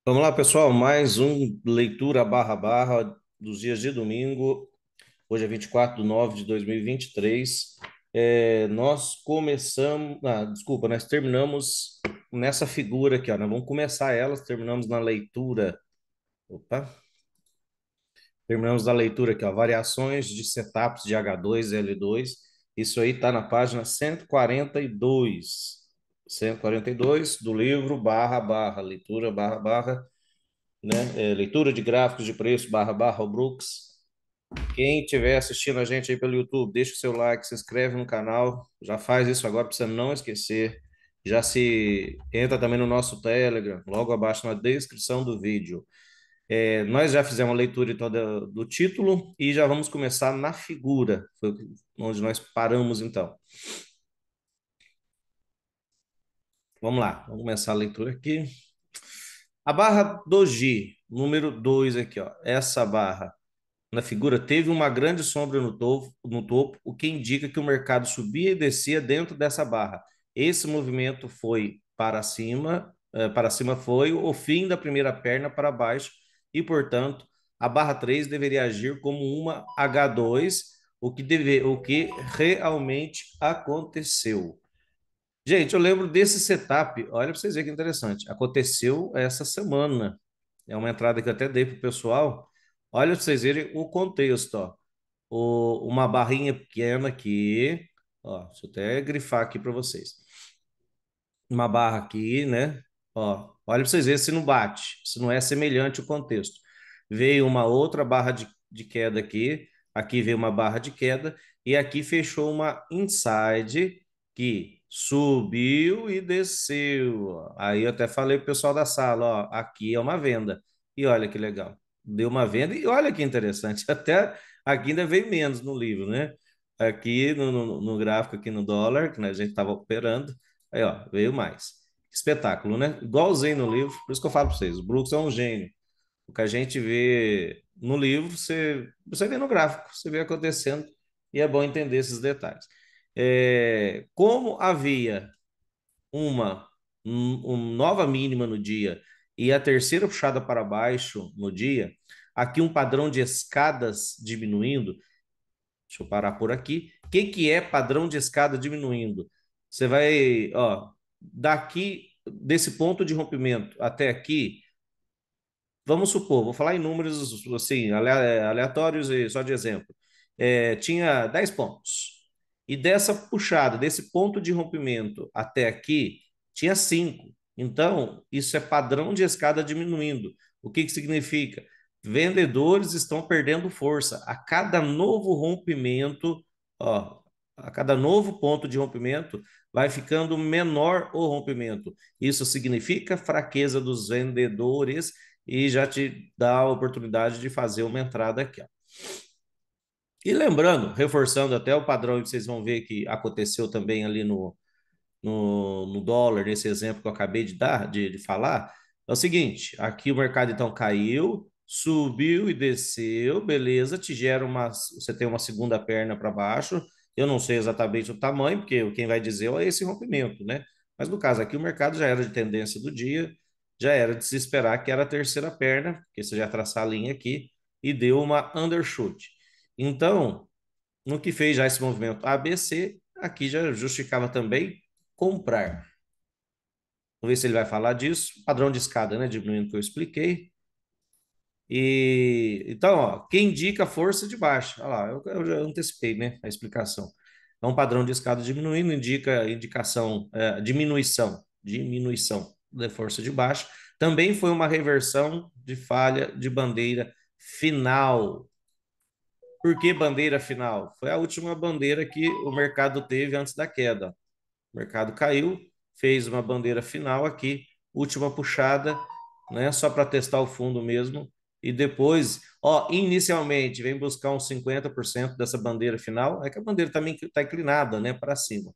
Vamos lá, pessoal, mais um leitura barra barra dos dias de domingo. Hoje é 24/9/2023. Nós começamos, desculpa, nós terminamos nessa figura aqui, ó. Nós vamos começar elas, terminamos na leitura. Opa, terminamos na leitura aqui, ó, variações de setups de H2 e L2. Isso aí está na página 142. 142 do livro barra barra, leitura barra barra, né? Leitura de gráficos de preço barra barra o Brooks. Quem estiver assistindo a gente aí pelo YouTube, deixa o seu like, se inscreve no canal, já faz isso agora para você não esquecer. Já se entra também no nosso Telegram, logo abaixo na descrição do vídeo. Nós já fizemos a leitura então do título e já vamos começar na figura, foi onde nós paramos então. Vamos lá, vamos começar a leitura aqui. A barra Doji, número 2 aqui, ó. Essa barra na figura teve uma grande sombra no topo, o que indica que o mercado subia e descia dentro dessa barra. Esse movimento foi para cima foi o fim da primeira perna para baixo e, portanto, a barra 3 deveria agir como uma H2, o que realmente aconteceu. Gente, eu lembro desse setup, olha para vocês verem que interessante. Aconteceu essa semana. É uma entrada que eu até dei para o pessoal. Olha para vocês verem o contexto, ó. Uma barrinha pequena aqui, ó. Deixa eu até grifar aqui para vocês. Uma barra aqui, né? Ó, olha para vocês verem se não bate, se não é semelhante o contexto. Veio uma outra barra de queda aqui veio uma barra de queda, e aqui fechou uma inside que subiu e desceu. Aí eu até falei pro pessoal da sala, ó, aqui é uma venda. E olha que legal. Deu uma venda e olha que interessante. Até aqui ainda veio menos no livro, né? Aqui no gráfico aqui no dólar, que a gente estava operando, aí ó, veio mais. Espetáculo, né? Igualzinho no livro, por isso que eu falo para vocês, o Brooks é um gênio. O que a gente vê no livro, você vê no gráfico, você vê acontecendo, e é bom entender esses detalhes. Como havia uma nova mínima no dia e a terceira puxada para baixo no dia, aqui um padrão de escadas diminuindo. Deixa eu parar por aqui. O que, que é padrão de escada diminuindo? Você vai, ó, daqui, desse ponto de rompimento até aqui, vamos supor, vou falar em números assim, aleatórios e só de exemplo. Tinha 10 pontos. E dessa puxada, desse ponto de rompimento até aqui, tinha 5. Então, isso é padrão de escada diminuindo. O que que significa? Vendedores estão perdendo força. A cada novo rompimento, ó, a cada novo ponto de rompimento, vai ficando menor o rompimento. Isso significa fraqueza dos vendedores e já te dá a oportunidade de fazer uma entrada aqui, ó. E lembrando, reforçando até o padrão que vocês vão ver que aconteceu também ali no dólar, nesse exemplo que eu acabei de dar, de falar, é o seguinte: aqui o mercado então caiu, subiu e desceu, beleza, você tem uma segunda perna para baixo. Eu não sei exatamente o tamanho, porque quem vai dizer é esse rompimento, né? Mas no caso aqui, o mercado já era de tendência do dia, já era de se esperar que era a terceira perna, porque você já traçar a linha aqui, e deu uma undershoot. Então, no que fez já esse movimento ABC, aqui já justificava também comprar. Vamos ver se ele vai falar disso. Padrão de escada, né? Diminuindo o que eu expliquei. E então, ó, quem indica força de baixa? Olha lá, eu já antecipei, né? A explicação. É um padrão de escada diminuindo, indica indicação, diminuição da força de baixa. Também foi uma reversão de falha de bandeira final. Por que bandeira final? Foi a última bandeira que o mercado teve antes da queda. O mercado caiu, fez uma bandeira final aqui, última puxada, né? Só para testar o fundo mesmo. E depois, ó, inicialmente vem buscar uns 50% dessa bandeira final. É que a bandeira também está inclinada, né, para cima.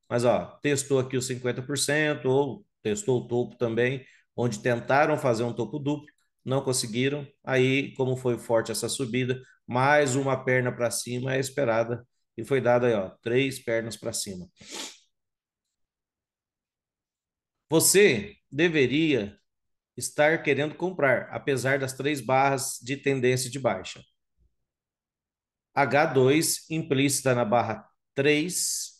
Mas, ó, testou aqui os 50%, ou testou o topo também, onde tentaram fazer um topo duplo, não conseguiram. Aí, como foi forte essa subida, mais uma perna para cima é esperada. E foi dada aí, ó, 3 pernas para cima. Você deveria estar querendo comprar, apesar das três barras de tendência de baixa. H2, implícita na barra 3,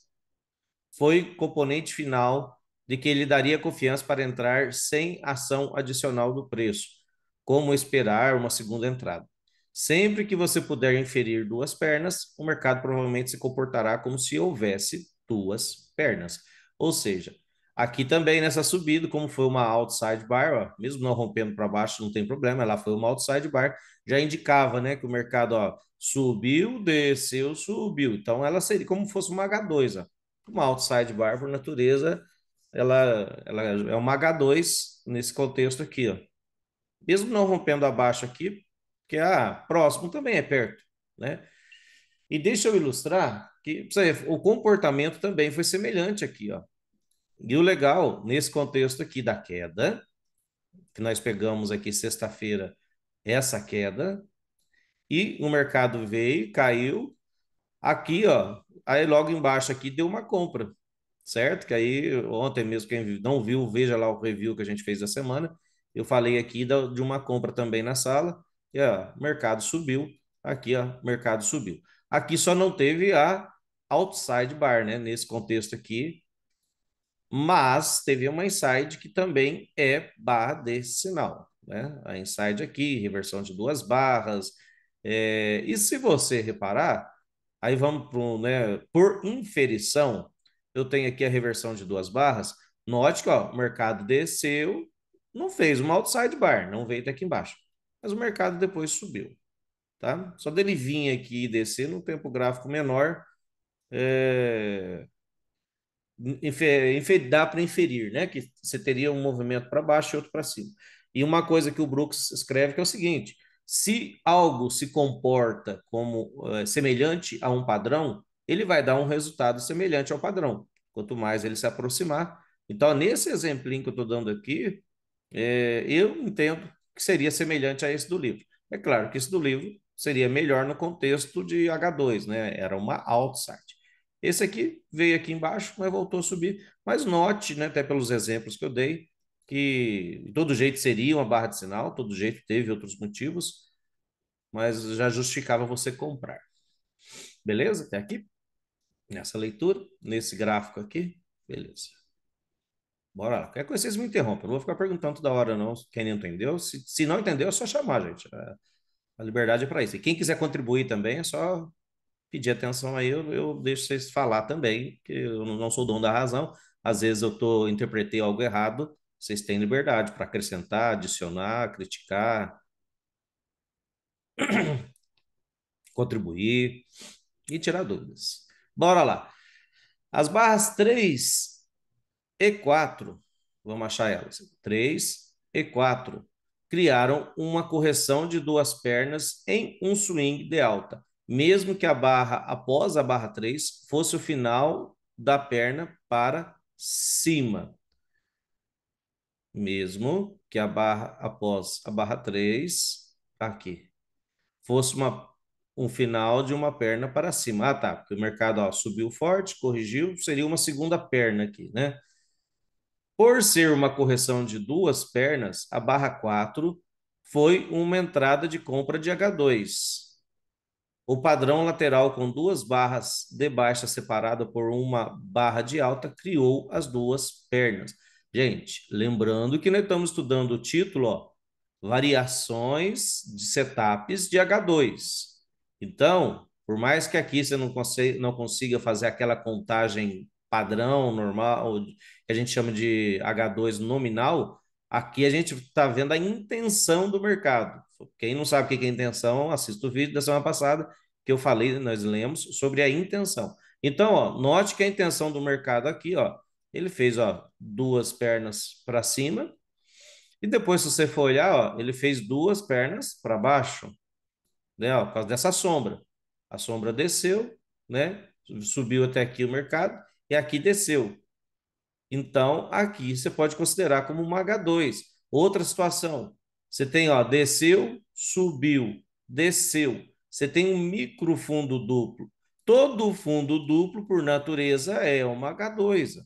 foi componente final de que ele daria confiança para entrar sem ação adicional do preço, como esperar uma segunda entrada. Sempre que você puder inferir duas pernas, o mercado provavelmente se comportará como se houvesse duas pernas. Ou seja, aqui também nessa subida, como foi uma outside bar, ó, mesmo não rompendo para baixo, não tem problema, ela foi uma outside bar, já indicava, né, que o mercado, ó, subiu, desceu, subiu. Então ela seria como se fosse uma H2, ó. Uma outside bar, por natureza, ela é uma H2 nesse contexto aqui, ó. Mesmo não rompendo abaixo aqui, que próximo também é perto, né? E deixa eu ilustrar que o comportamento também foi semelhante aqui, ó. E o legal nesse contexto aqui da queda, que nós pegamos aqui sexta-feira, essa queda, e o mercado veio, caiu, aqui, ó, aí logo embaixo aqui deu uma compra, certo? Que aí ontem mesmo, quem não viu, veja lá o review que a gente fez da semana. Eu falei aqui de uma compra também na sala, e ó, o mercado subiu, aqui, ó, o mercado subiu. Aqui só não teve a outside bar, né? Nesse contexto aqui, mas teve uma inside que também é barra desse sinal, né? A inside aqui, reversão de duas barras. E se você reparar, aí vamos para, né, por inferição, eu tenho aqui a reversão de duas barras. Note que ó, o mercado desceu, não fez uma outside bar, não veio até aqui embaixo, mas o mercado depois subiu, tá? Só dele vir aqui e descer no tempo gráfico menor, é, dá para inferir, né? Que você teria um movimento para baixo e outro para cima. E uma coisa que o Brooks escreve que é o seguinte: se algo se comporta como semelhante a um padrão, ele vai dar um resultado semelhante ao padrão. Quanto mais ele se aproximar. Então, nesse exemplinho que eu estou dando aqui, eu entendo que seria semelhante a esse do livro. É claro que esse do livro seria melhor no contexto de H2, né? Era uma outside. Esse aqui veio aqui embaixo, mas voltou a subir. Mas note, né, até pelos exemplos que eu dei, que de todo jeito seria uma barra de sinal, todo jeito teve outros motivos, mas já justificava você comprar. Beleza? Até aqui? Nessa leitura, nesse gráfico aqui. Beleza. Bora lá. Qualquer coisa vocês me interrompem. Eu não vou ficar perguntando toda hora, não. Quem não entendeu. Se não entendeu, é só chamar, gente. A liberdade é para isso. E quem quiser contribuir também, é só pedir atenção aí. Eu deixo vocês falar também, que eu não sou dono da razão. Às vezes interpretei algo errado. Vocês têm liberdade para acrescentar, adicionar, criticar, contribuir e tirar dúvidas. Bora lá. As barras 3 e 4, vamos achar elas, 3 e 4, criaram uma correção de duas pernas em um swing de alta, mesmo que a barra após a barra 3 fosse o final da perna para cima. Mesmo que a barra após a barra 3 aqui, fosse um final de uma perna para cima. Ah, tá, porque o mercado ó, subiu forte, corrigiu, seria uma segunda perna aqui, né? Por ser uma correção de duas pernas, a barra 4 foi uma entrada de compra de H2. O padrão lateral com duas barras de baixa separada por uma barra de alta criou as duas pernas. Gente, lembrando que nós estamos estudando o título, ó, variações de setups de H2. Então, por mais que aqui você não consiga fazer aquela contagem padrão, normal, que a gente chama de H2 nominal, aqui a gente está vendo a intenção do mercado. Quem não sabe o que é intenção, assista o vídeo da semana passada que eu falei, nós lemos sobre a intenção. Então, ó, note que a intenção do mercado aqui, ó, ele fez, ó, duas pernas para cima e depois, se você for olhar, ó, ele fez duas pernas para baixo, né, ó, por causa dessa sombra. A sombra desceu, né, subiu até aqui o mercado e aqui desceu. Então, aqui você pode considerar como uma H2. Outra situação, você tem, ó, desceu, subiu, desceu. Você tem um micro fundo duplo. Todo fundo duplo, por natureza, é uma H2.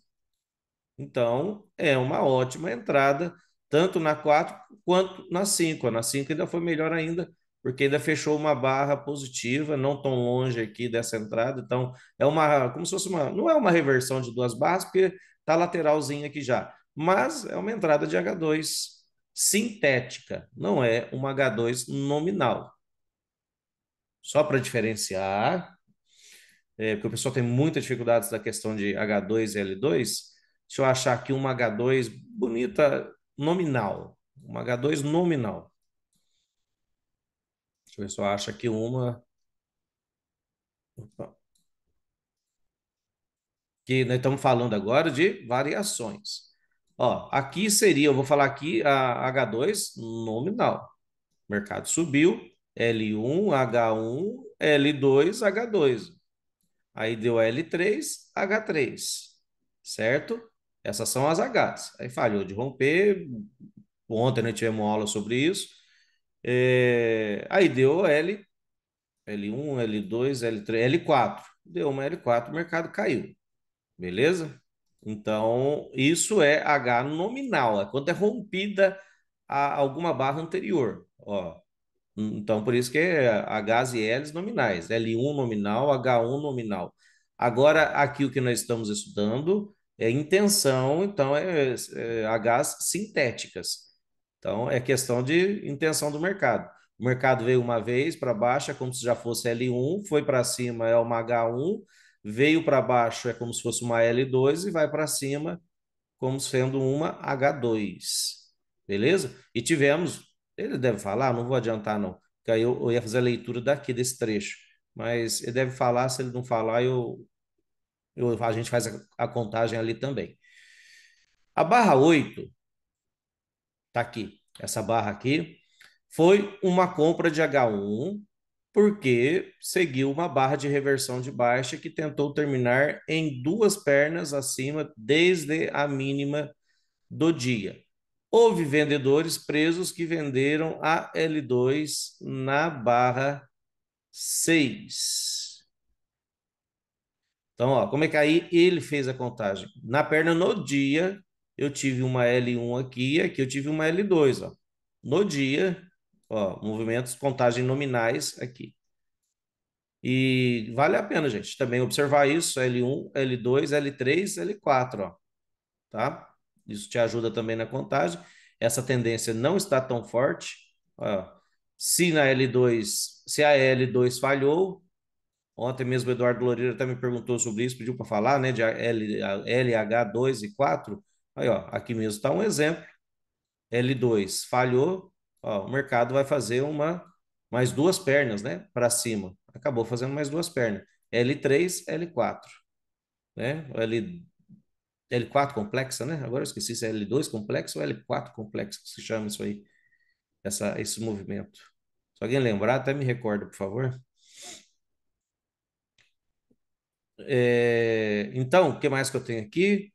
Então, é uma ótima entrada, tanto na 4 quanto na 5. Na 5 ainda foi melhor ainda, porque ainda fechou uma barra positiva, não tão longe aqui dessa entrada. Então, é uma, como se fosse uma, não é uma reversão de duas barras, porque tá lateralzinho aqui já, mas é uma entrada de H2 sintética, não é uma H2 nominal. Só para diferenciar, porque o pessoal tem muita dificuldade da questão de H2 e L2. Deixa eu achar aqui uma H2 bonita, nominal. Uma H2 nominal. Deixa eu ver se eu acho aqui uma. Opa. Que nós estamos falando agora de variações. Ó, aqui seria, eu vou falar aqui a H2 nominal. O mercado subiu, L1, H1, L2, H2. Aí deu L3, H3, certo? Essas são as Hs. Aí falhou de romper. Ontem nós tivemos uma aula sobre isso. Aí deu L1, L2, L3, L4. Deu uma L4, o mercado caiu. Beleza? Então, isso é H nominal, é quando é rompida alguma barra anterior. Ó, então, por isso que é Hs e Ls nominais, L1 nominal, H1 nominal. Agora, aqui o que nós estamos estudando é intenção, então é Hs sintéticas. Então, é questão de intenção do mercado. O mercado veio uma vez para baixo, é como se já fosse L1, foi para cima, é uma H1, veio para baixo, é como se fosse uma L2 e vai para cima, como sendo uma H2. Beleza? E tivemos, ele deve falar, não vou adiantar não, porque aí eu ia fazer a leitura daqui desse trecho, mas ele deve falar, se ele não falar, a gente faz a contagem ali também. A barra 8 tá aqui, essa barra aqui, foi uma compra de H1, porque seguiu uma barra de reversão de baixa que tentou terminar em duas pernas acima desde a mínima do dia. Houve vendedores presos que venderam a L2 na barra 6. Então, ó, como é que aí ele fez a contagem? Na perna no dia, eu tive uma L1 aqui, aqui eu tive uma L2, ó. No dia, ó, movimentos, contagem nominais aqui. E vale a pena, gente, também observar isso, L1, L2, L3, L4, ó, tá? Isso te ajuda também na contagem. Essa tendência não está tão forte. Ó, se na L2, se a L2 falhou, ontem mesmo o Eduardo Loureiro até me perguntou sobre isso, pediu para falar, né, de LH2 e 4. Aí, ó, aqui mesmo está um exemplo. L2 falhou, ó, o mercado vai fazer mais duas pernas, né, para cima. Acabou fazendo mais duas pernas. L3, L4, né? L4 complexa, né? Agora eu esqueci se é L2 complexo ou L4 complexo que se chama isso aí, esse movimento. Se alguém lembrar, até me recorda, por favor. Então, o que mais que eu tenho aqui?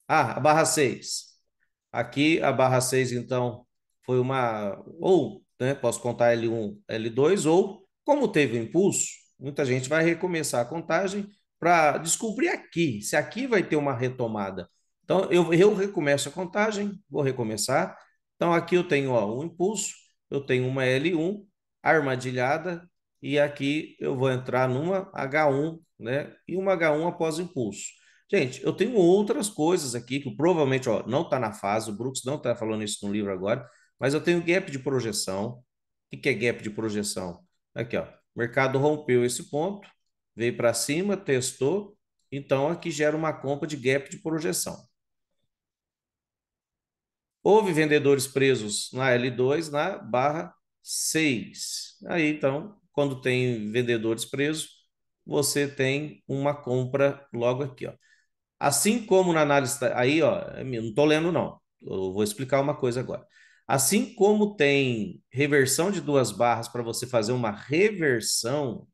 Ah, a barra 6. Aqui, a barra 6 então, foi uma. Ou, né, posso contar L1, L2, ou, como teve o impulso, muita gente vai recomeçar a contagem para descobrir aqui, se aqui vai ter uma retomada. Então, eu recomeço a contagem, vou recomeçar. Então, aqui eu tenho ó, um impulso, eu tenho uma L1 armadilhada, e aqui eu vou entrar numa H1, né? E uma H1 após o impulso. Gente, eu tenho outras coisas aqui que provavelmente ó, não está na fase, o Brooks não está falando isso no livro agora, mas eu tenho gap de projeção. O que é gap de projeção? Aqui, ó, o mercado rompeu esse ponto, veio para cima, testou, então aqui gera uma compra de gap de projeção. Houve vendedores presos na L2 na barra 6. Aí, então, quando tem vendedores presos, você tem uma compra logo aqui, ó. Assim como na análise, aí, ó, não estou lendo, não. Eu vou explicar uma coisa agora. Assim como tem reversão de duas barras para você fazer uma reversão,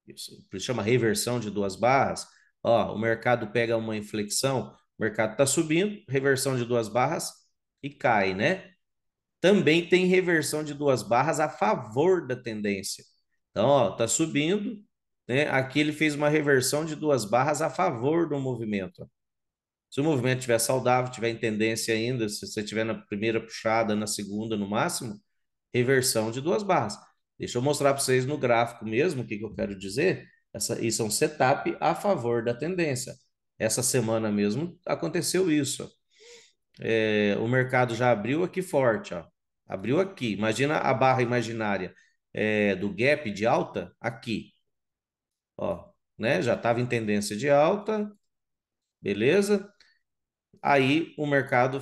isso chama reversão de duas barras, ó, o mercado pega uma inflexão, o mercado está subindo, reversão de duas barras e cai, né? Também tem reversão de duas barras a favor da tendência. Então, ó, tá subindo, né? Aqui ele fez uma reversão de duas barras a favor do movimento. Se o movimento estiver saudável, estiver em tendência ainda, se você estiver na primeira puxada, na segunda no máximo, reversão de duas barras. Deixa eu mostrar para vocês no gráfico mesmo o que eu quero dizer. Isso é um setup a favor da tendência. Essa semana mesmo aconteceu isso. O mercado já abriu aqui forte, ó. Abriu aqui. Imagina a barra imaginária do gap de alta aqui, ó, né? Já estava em tendência de alta, beleza? Aí o mercado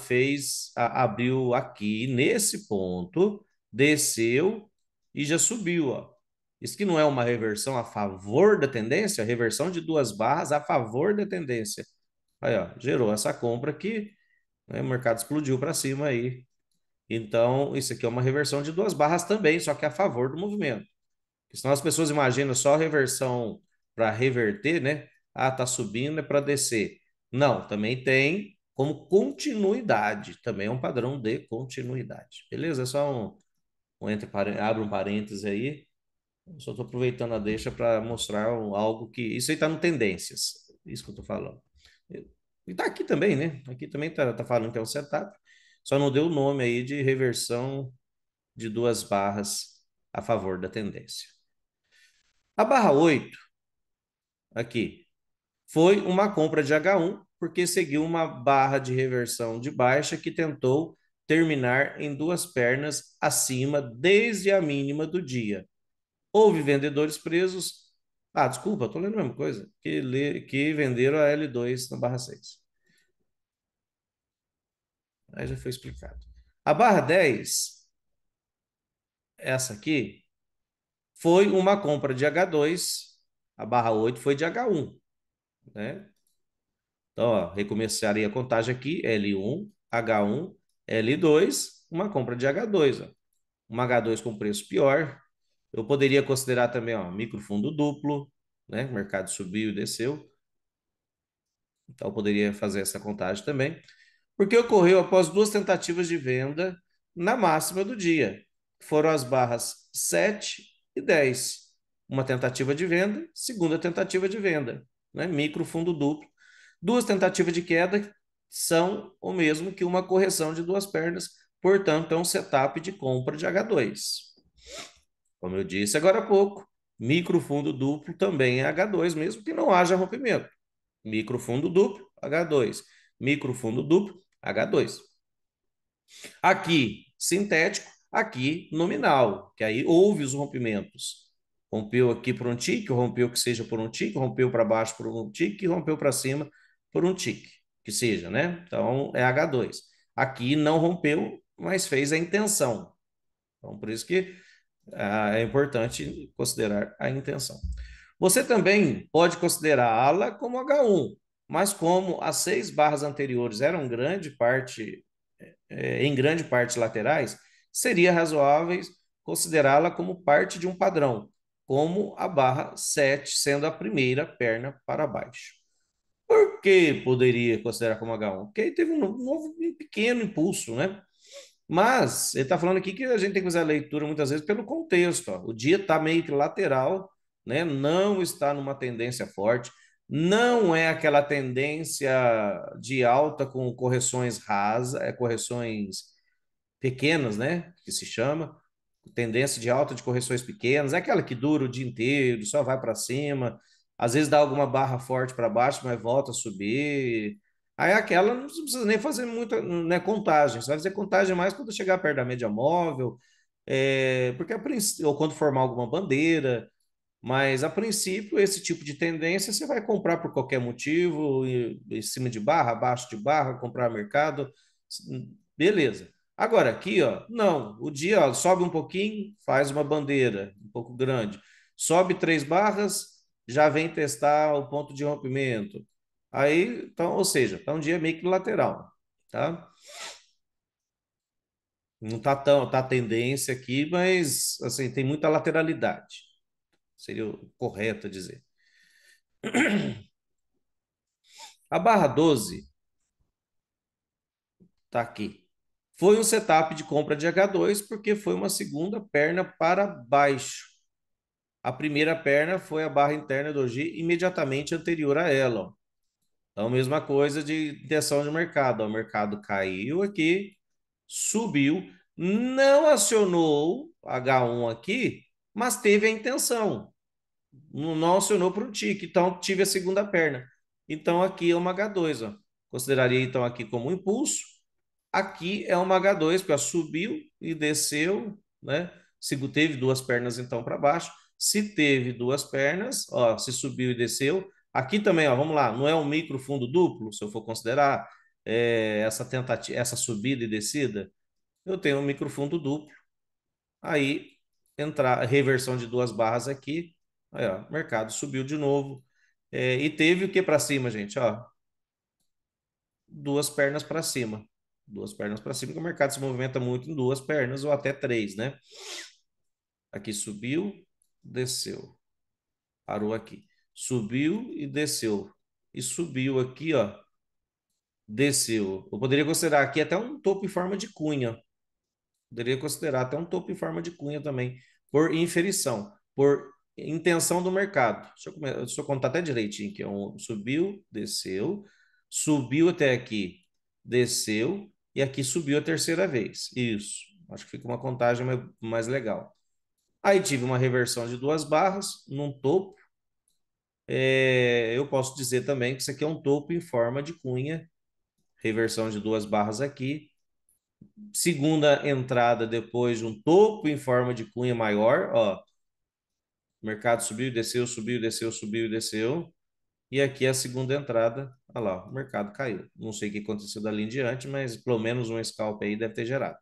abriu aqui nesse ponto, desceu e já subiu, ó. Isso que não é uma reversão a favor da tendência, reversão de duas barras a favor da tendência. Aí, ó, gerou essa compra aqui, né? O mercado explodiu para cima aí. Então, isso aqui é uma reversão de duas barras também, só que a favor do movimento. Porque senão as pessoas imaginam só reversão para reverter, né? Ah, tá subindo é para descer. Não, também tem como continuidade, também é um padrão de continuidade. Beleza? É só abre um parênteses aí. Eu só estou aproveitando a deixa para mostrar algo que. Isso aí está no Tendências, isso que eu estou falando. E está aqui também, né? Aqui também tá falando que é um setup, só não deu o nome aí de reversão de duas barras a favor da tendência. A barra 8 aqui, foi uma compra de H1, porque seguiu uma barra de reversão de baixa que tentou terminar em duas pernas acima desde a mínima do dia. Houve vendedores presos. Ah, desculpa, estou lendo a mesma coisa. Que venderam a L2 na barra 6. Aí já foi explicado. A barra 10, essa aqui, foi uma compra de H2. A barra 8 foi de H1, né? Então, ó, recomeçaria a contagem aqui, L1, H1, L2, uma compra de H2, ó. Uma H2 com preço pior. Eu poderia considerar também, ó, microfundo duplo, né? O mercado subiu e desceu. Então, eu poderia fazer essa contagem também. Porque ocorreu após duas tentativas de venda na máxima do dia. Foram as barras 7 e 10. Uma tentativa de venda, segunda tentativa de venda, né? Microfundo duplo. Duas tentativas de queda são o mesmo que uma correção de duas pernas, portanto, é um setup de compra de H2. Como eu disse agora há pouco, microfundo duplo também é H2, mesmo que não haja rompimento. Microfundo duplo, H2. Microfundo duplo, H2. Aqui, sintético, aqui, nominal, que aí houve os rompimentos. Rompeu aqui por um tique, rompeu que seja por um tique, rompeu para baixo por um tique, rompeu para cima por um tique, que seja, né? Então, é H2. Aqui não rompeu, mas fez a intenção. Então, por isso que é importante considerar a intenção. Você também pode considerá-la como H1, mas como as seis barras anteriores eram em grande parte laterais, seria razoável considerá-la como parte de um padrão, como a barra 7 sendo a primeira perna para baixo. Por que poderia considerar como H1? Porque aí teve um novo pequeno impulso, né? Mas ele está falando aqui que a gente tem que fazer a leitura muitas vezes pelo contexto. Ó. O dia está meio que lateral, né? Não está numa tendência forte, não é aquela tendência de alta com correções rasas, correções pequenas, né? Que se chama. Tendência de alta de correções pequenas, é aquela que dura o dia inteiro, só vai para cima, às vezes dá alguma barra forte para baixo, mas volta a subir. Aí aquela não precisa nem fazer muita, né, contagem, você vai fazer contagem mais quando chegar perto da média móvel, porque ou quando formar alguma bandeira, mas a princípio esse tipo de tendência você vai comprar por qualquer motivo, em cima de barra, abaixo de barra, comprar mercado, beleza. Agora aqui, ó, não, o dia ó, sobe um pouquinho, faz uma bandeira um pouco grande, sobe três barras, já vem testar o ponto de rompimento. Aí, então, ou seja, tá um dia meio que lateral, tá? Não tá tão, tá tendência aqui, mas assim, tem muita lateralidade. Seria o correto dizer. A barra 12 tá aqui. Foi um setup de compra de H2 porque foi uma segunda perna para baixo. A primeira perna foi a barra interna do G imediatamente anterior a ela. Ó. Então, mesma coisa de intenção de mercado. Ó, o mercado caiu aqui, subiu, não acionou H1 aqui, mas teve a intenção. Não acionou para o tique, então tive a segunda perna. Então, aqui é uma H2, ó. Consideraria então aqui como um impulso. Aqui é uma H2, porque ó, subiu e desceu, né? Se teve duas pernas então para baixo. Se teve duas pernas, ó, se subiu e desceu. Aqui também, ó, vamos lá, não é um micro fundo duplo, se eu for considerar essa tentativa, essa subida e descida, eu tenho um micro fundo duplo. Aí entrar reversão de duas barras aqui, aí ó, mercado subiu de novo. E teve o que para cima, gente, ó, duas pernas para cima. Duas pernas para cima, porque o mercado se movimenta muito em duas pernas ou até três, né? Aqui subiu, desceu, parou aqui. Subiu e desceu. E subiu aqui, ó, desceu. Eu poderia considerar aqui até um topo em forma de cunha. Poderia considerar até um topo em forma de cunha também, por inferição, por intenção do mercado. Deixa eu contar até direitinho aqui. Subiu, desceu, subiu até aqui, desceu, e aqui subiu a terceira vez. Isso. Acho que fica uma contagem mais legal. Aí tive uma reversão de duas barras num topo. Eu posso dizer também que isso aqui é um topo em forma de cunha, reversão de duas barras aqui, segunda entrada depois de um topo em forma de cunha maior, ó, o mercado subiu, desceu, subiu, desceu, subiu e desceu. E aqui é a segunda entrada, olha lá, o mercado caiu. Não sei o que aconteceu dali em diante, mas pelo menos um scalp aí deve ter gerado.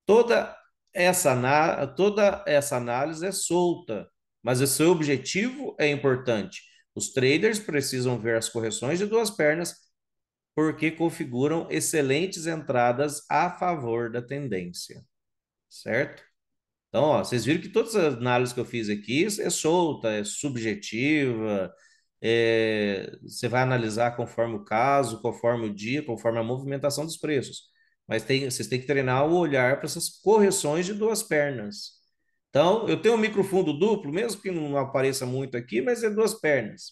Toda toda essa análise é solta, mas o seu objetivo é importante. Os traders precisam ver as correções de duas pernas porque configuram excelentes entradas a favor da tendência, certo? Então, ó, vocês viram que todas as análises que eu fiz aqui é solta, é subjetiva, você vai analisar conforme o caso, conforme o dia, conforme a movimentação dos preços. Mas vocês têm que treinar o olhar para essas correções de duas pernas. Então, eu tenho um microfundo duplo, mesmo que não apareça muito aqui, mas é duas pernas.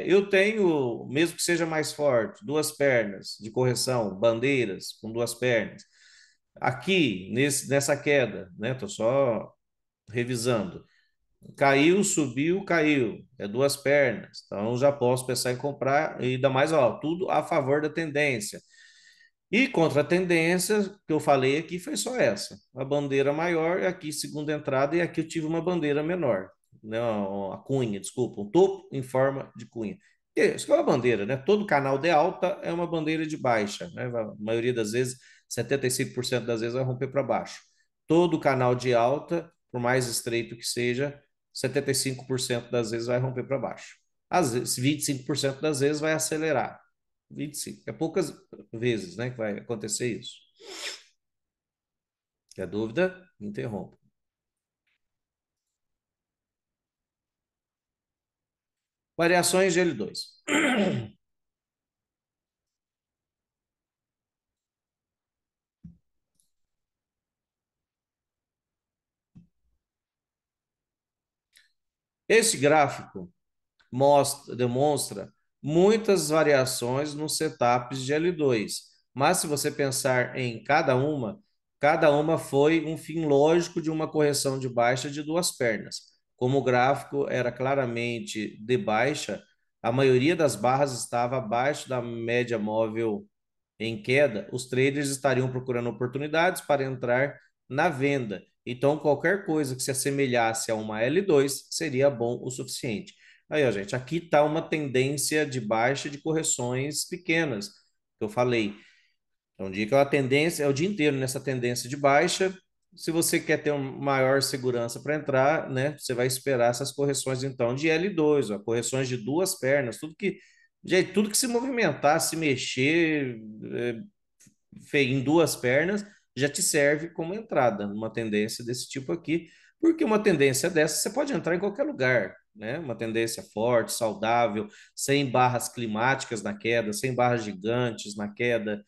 Eu tenho, mesmo que seja mais forte, duas pernas de correção, bandeiras com duas pernas. Aqui, nessa queda, né? Estou só revisando. Caiu, subiu, caiu. É duas pernas. Então já posso pensar em comprar e ainda mais, ó, tudo a favor da tendência. E contra a tendência que eu falei aqui foi só essa. A bandeira maior, e aqui segunda entrada, e aqui eu tive uma bandeira menor, né? A cunha, desculpa, um topo em forma de cunha. Isso que é uma bandeira, né? Todo canal de alta é uma bandeira de baixa, né? A maioria das vezes, 75% das vezes vai romper para baixo. Todo canal de alta, por mais estreito que seja, 75% das vezes vai romper para baixo. Às vezes, 25% das vezes vai acelerar. 25. É poucas vezes, né, que vai acontecer isso. Se a dúvida, interrompa. Variações de L2. Esse gráfico demonstra muitas variações nos setups de L2. Mas se você pensar em cada uma foi um fim lógico de uma correção de baixa de duas pernas. Como o gráfico era claramente de baixa, a maioria das barras estava abaixo da média móvel em queda, os traders estariam procurando oportunidades para entrar na venda. Então, qualquer coisa que se assemelhasse a uma L2 seria bom o suficiente. Aí, ó, gente, aqui está uma tendência de baixa de correções pequenas, que eu falei. Então, dia que é uma tendência, é o dia inteiro nessa tendência de baixa. Se você quer ter uma maior segurança para entrar, né, você vai esperar essas correções então de L2, ó, correções de duas pernas, gente, tudo que se movimentar, se mexer, em duas pernas, já te serve como entrada numa tendência desse tipo aqui, porque uma tendência dessa você pode entrar em qualquer lugar, né? Uma tendência forte, saudável, sem barras climáticas na queda, sem barras gigantes na queda,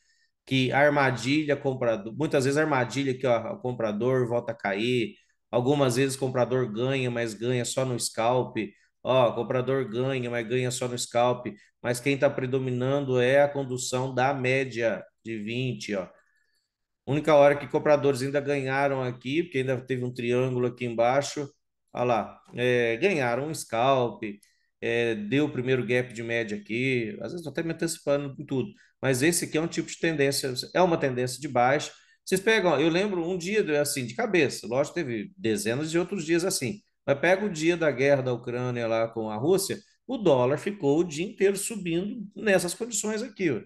que a armadilha comprador, muitas vezes a armadilha que ó, o comprador volta a cair, algumas vezes o comprador ganha, mas ganha só no scalp, Ó, comprador ganha, mas ganha só no scalp, mas quem está predominando é a condução da média de 20, ó. Única hora que compradores ainda ganharam aqui, porque ainda teve um triângulo aqui embaixo. Olha lá, ganharam um scalp, deu o primeiro gap de média aqui. Às vezes estou até me antecipando em tudo, mas esse aqui é um tipo de tendência, é uma tendência de baixa. Vocês pegam, eu lembro um dia assim, de cabeça, lógico, teve dezenas de outros dias assim, mas pega o dia da guerra da Ucrânia lá com a Rússia, o dólar ficou o dia inteiro subindo nessas condições aqui, ó,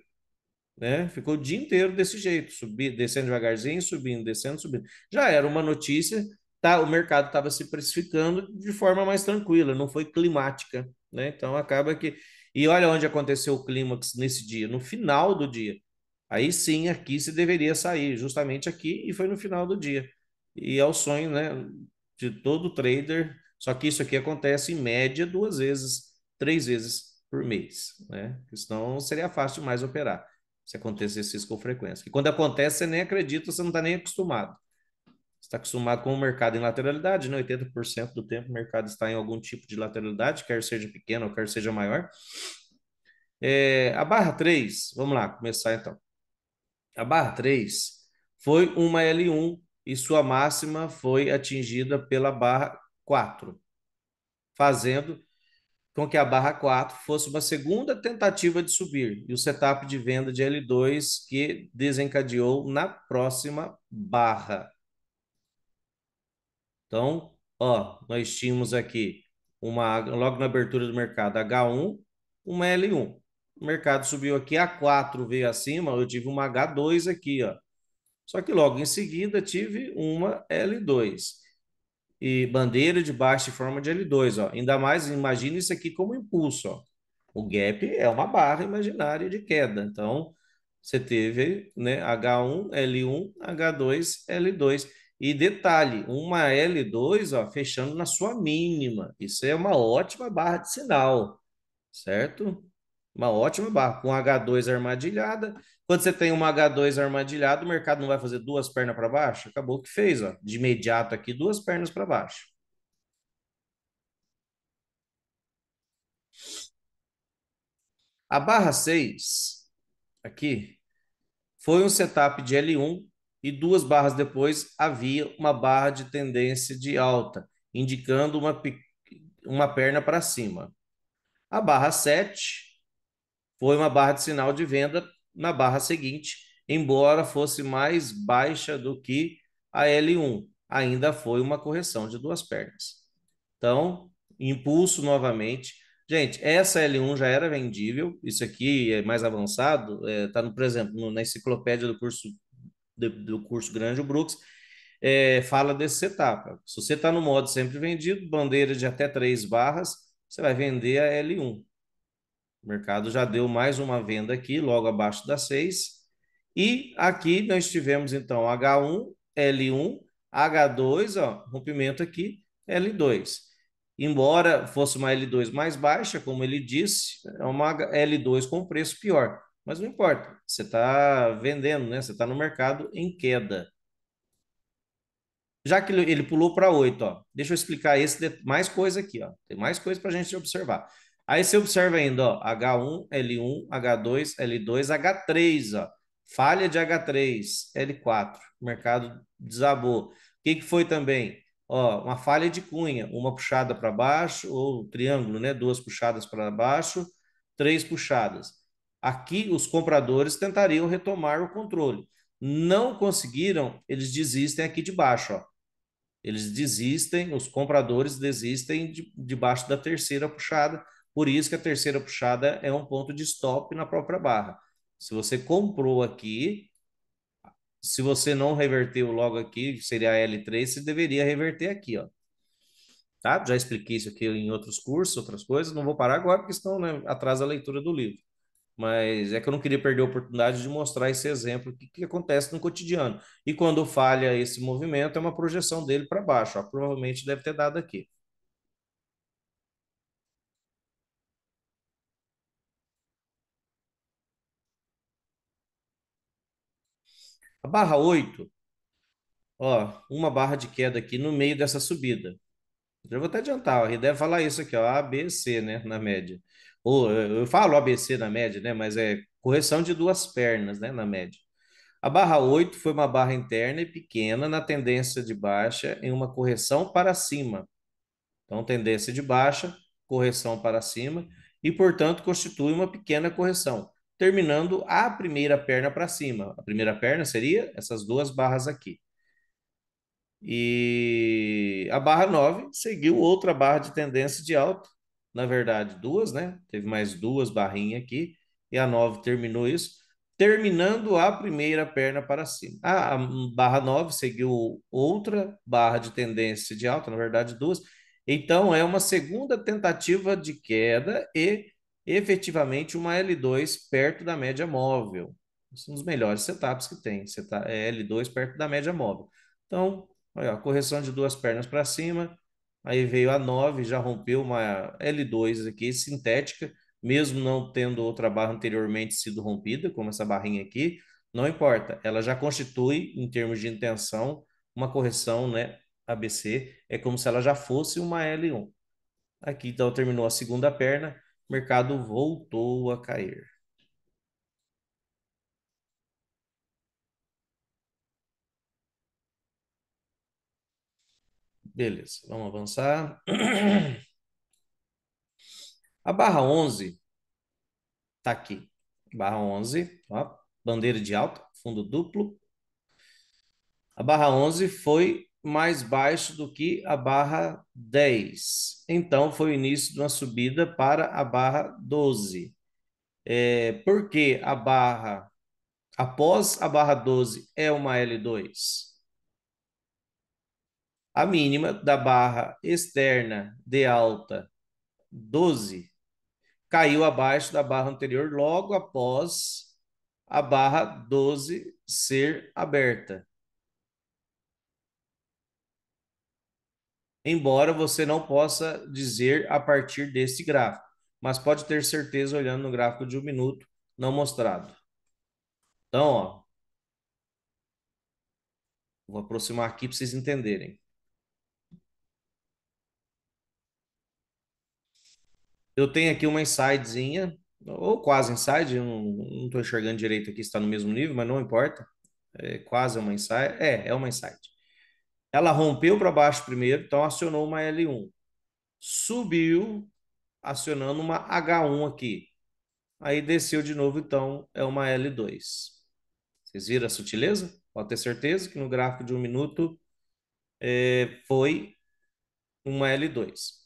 né? Ficou o dia inteiro desse jeito, subindo, descendo devagarzinho, subindo, descendo, subindo. Já era uma notícia, tá? O mercado estava se precificando de forma mais tranquila, não foi climática, né? Então acaba que. E olha onde aconteceu o clímax nesse dia, no final do dia. Aí sim, aqui se deveria sair, justamente aqui, e foi no final do dia. E é o sonho, né, de todo trader, só que isso aqui acontece em média duas vezes, três vezes por mês, né? Senão seria fácil demais operar se acontecesse isso com frequência. E quando acontece, você nem acredita, você não está nem acostumado. Você está acostumado com o mercado em lateralidade, né? 80% do tempo o mercado está em algum tipo de lateralidade, quer seja pequeno ou quer seja maior. A barra 3, vamos lá, começar então. A barra 3 foi uma L1 e sua máxima foi atingida pela barra 4, fazendo com que a barra 4 fosse uma segunda tentativa de subir e o setup de venda de L2 que desencadeou na próxima barra. Então, ó, nós tínhamos aqui logo na abertura do mercado H1, uma L1. O mercado subiu aqui, A4 veio acima, eu tive uma H2 aqui, ó. Só que logo em seguida tive uma L2 e bandeira de baixa em forma de L2, ó. Ainda mais, imagine isso aqui como impulso, ó. O gap é uma barra imaginária de queda. Então, você teve, né, H1, L1, H2, L2. E detalhe, uma L2, ó, fechando na sua mínima. Isso é uma ótima barra de sinal, certo? Uma ótima barra com H2 armadilhada. Quando você tem uma H2 armadilhada, o mercado não vai fazer duas pernas para baixo? Acabou que fez, ó, de imediato aqui, duas pernas para baixo. A barra 6 aqui foi um setup de L1 e duas barras depois havia uma barra de tendência de alta, indicando uma perna para cima. A barra 7 foi uma barra de sinal de venda na barra seguinte, embora fosse mais baixa do que a L1. Ainda foi uma correção de duas pernas. Então, impulso novamente. Gente, essa L1 já era vendível, isso aqui é mais avançado, está, por exemplo, na enciclopédia do curso Grande Brooks, fala desse setup. Se você está no modo sempre vendido, bandeira de até três barras, você vai vender a L1. O mercado já deu mais uma venda aqui, logo abaixo da 6. E aqui nós tivemos então H1, L1, H2, ó, rompimento aqui, L2. Embora fosse uma L2 mais baixa, como ele disse, é uma L2 com preço pior. Mas não importa, você está vendendo, né? Você está no mercado em queda. Já que ele pulou para 8, ó, deixa eu explicar mais coisa aqui, ó. Tem mais coisa para a gente observar. Aí você observa ainda, ó, H1, L1, H2, L2, H3, ó. Falha de H3, L4. O mercado desabou. O que que foi também? Ó, uma falha de cunha, uma puxada para baixo, ou triângulo, né? Duas puxadas para baixo, três puxadas. Aqui os compradores tentariam retomar o controle. Não conseguiram, eles desistem aqui de baixo, ó. Eles desistem, os compradores desistem debaixo da terceira puxada, por isso que a terceira puxada é um ponto de stop na própria barra. Se você comprou aqui, se você não reverteu logo aqui, seria a L3, você deveria reverter aqui, ó. Tá? Já expliquei isso aqui em outros cursos, outras coisas, não vou parar agora porque estão, né, atrás da leitura do livro. Mas é que eu não queria perder a oportunidade de mostrar esse exemplo, o que, que acontece no cotidiano. E quando falha esse movimento, é uma projeção dele para baixo. Ó, provavelmente deve ter dado aqui. A barra 8, ó, uma barra de queda aqui no meio dessa subida. Já vou até adiantar, ó, ele deve falar isso aqui, ó, A, B, C, né, na média. Ou eu falo ABC na média, né, mas é correção de duas pernas, né, na média. A barra 8 foi uma barra interna e pequena na tendência de baixa em uma correção para cima. Então, tendência de baixa, correção para cima, e, portanto, constitui uma pequena correção, terminando a primeira perna para cima. A primeira perna seria essas duas barras aqui. E a barra 9 seguiu outra barra de tendência de alta, na verdade, duas, né? Teve mais duas barrinhas aqui, e a 9 terminou isso, terminando a primeira perna para cima. A barra 9 seguiu outra barra de tendência de alta, na verdade, duas. Então, é uma segunda tentativa de queda e efetivamente uma L2 perto da média móvel. São os melhores setups que tem, é L2 perto da média móvel. Então, olha, a correção de duas pernas para cima, aí veio a 9, já rompeu uma L2 aqui, sintética, mesmo não tendo outra barra anteriormente sido rompida, como essa barrinha aqui, não importa, ela já constitui, em termos de intenção, uma correção, né, ABC, é como se ela já fosse uma L1. Aqui, então, terminou a segunda perna, o mercado voltou a cair. Beleza, vamos avançar. A barra 11 tá aqui. Barra 11, ó, bandeira de alta, fundo duplo. A barra 11 foi mais baixo do que a barra 10. Então, foi o início de uma subida para a barra 12. Porque a barra, após a barra 12, é uma L2. A mínima da barra externa de alta 12 caiu abaixo da barra anterior logo após a barra 12 ser aberta. Embora você não possa dizer a partir desse gráfico, mas pode ter certeza olhando no gráfico de 1 minuto não mostrado. Então, ó, vou aproximar aqui para vocês entenderem. Eu tenho aqui uma insidezinha, ou quase inside, eu não estou enxergando direito aqui se está no mesmo nível, mas não importa. É quase uma inside. É uma inside. Ela rompeu para baixo primeiro, então acionou uma L1. Subiu, acionando uma H1 aqui. Aí desceu de novo, então é uma L2. Vocês viram a sutileza? Pode ter certeza que no gráfico de 1 minuto foi uma L2.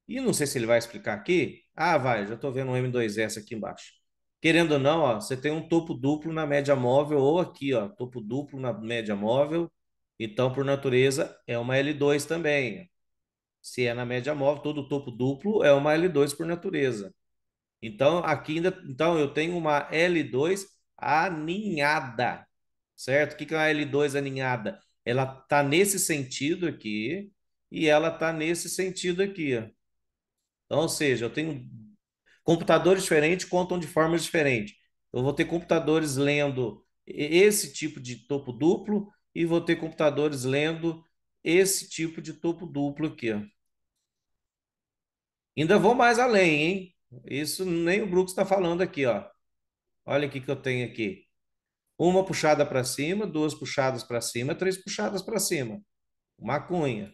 E não sei se ele vai explicar aqui. Ah, vai, já estou vendo um M2S aqui embaixo. Querendo ou não, ó, você tem um topo duplo na média móvel, ou aqui, ó, topo duplo na média móvel. Então, por natureza, é uma L2 também. Se é na média móvel, todo topo duplo é uma L2 por natureza. Então, aqui ainda, então eu tenho uma L2 aninhada, certo? O que é uma L2 aninhada? Ela está nesse sentido aqui e ela está nesse sentido aqui, ó. Então, ou seja, eu tenho computadores diferentes contam de formas diferentes. Eu vou ter computadores lendo esse tipo de topo duplo e vou ter computadores lendo esse tipo de topo duplo aqui, ó. Ainda vou mais além, hein? Isso nem o Brooks está falando aqui, ó. Olha o que eu tenho aqui. Uma puxada para cima, duas puxadas para cima, três puxadas para cima. Uma cunha.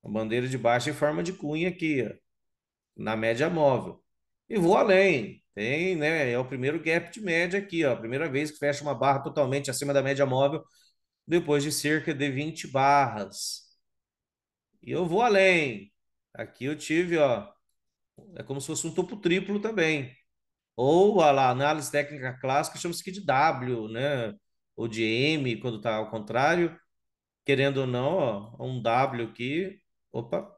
Uma bandeira de baixo em forma de cunha aqui, ó, na média móvel. E vou além. Tem, né? É o primeiro gap de média aqui, ó. A primeira vez que fecha uma barra totalmente acima da média móvel, depois de cerca de 20 barras. E eu vou além. Aqui eu tive, ó, é como se fosse um topo triplo também. Ou a lá, análise técnica clássica chama-se aqui de W, né? Ou de M, quando está ao contrário. Querendo ou não, ó, um W aqui. Opa!